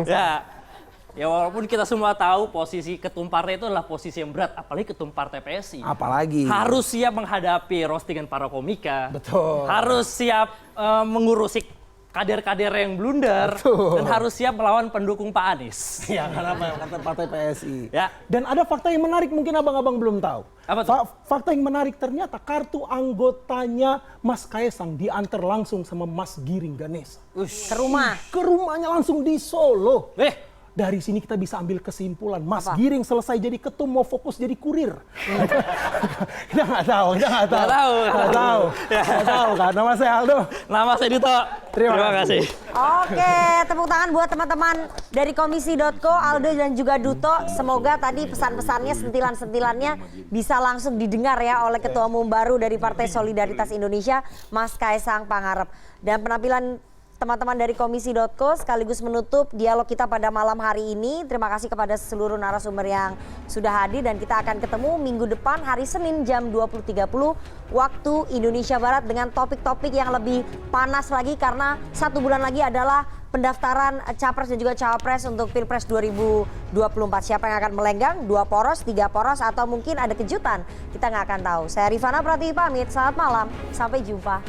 Ya walaupun kita semua tahu posisi ketum partai itu adalah posisi yang berat, apalagi ketum partai PSI. Apalagi. Harus siap menghadapi roastingan para komika. Betul. Harus siap mengurusi kader-kader yang blunder. Betul. Dan harus siap melawan pendukung Pak Anies. Ya, karena partai PSI. Ya. Dan ada fakta yang menarik mungkin abang-abang belum tahu. Apa tuh? Fakta yang menarik, ternyata kartu anggotanya Mas Kaisang diantar langsung sama Mas Giring Ganesa. Ke rumah? Ke rumahnya langsung di Solo. Dari sini kita bisa ambil kesimpulan, Mas Giring selesai jadi ketum mau fokus jadi kurir. Kita nggak tahu. Kan nama saya Aldo. Nama saya Dito. Terima kasih. Oke, tepuk tangan buat teman-teman dari Komisi.co, Aldo dan juga Duto. Semoga tadi pesan-pesannya, sentilan-sentilannya bisa langsung didengar ya oleh Ketua Umum baru dari Partai Solidaritas Indonesia, Mas Kaisang Pangarep. Dan penampilan teman-teman dari Komisi.co sekaligus menutup dialog kita pada malam hari ini. Terima kasih kepada seluruh narasumber yang sudah hadir dan kita akan ketemu minggu depan hari Senin jam 20.30 waktu Indonesia Barat dengan topik-topik yang lebih panas lagi karena 1 bulan lagi adalah pendaftaran Capres dan juga Cawapres untuk Pilpres 2024. Siapa yang akan melenggang? 2 poros, 3 poros atau mungkin ada kejutan? Kita nggak akan tahu. Saya Rifana Pratiwi pamit. Selamat malam. Sampai jumpa.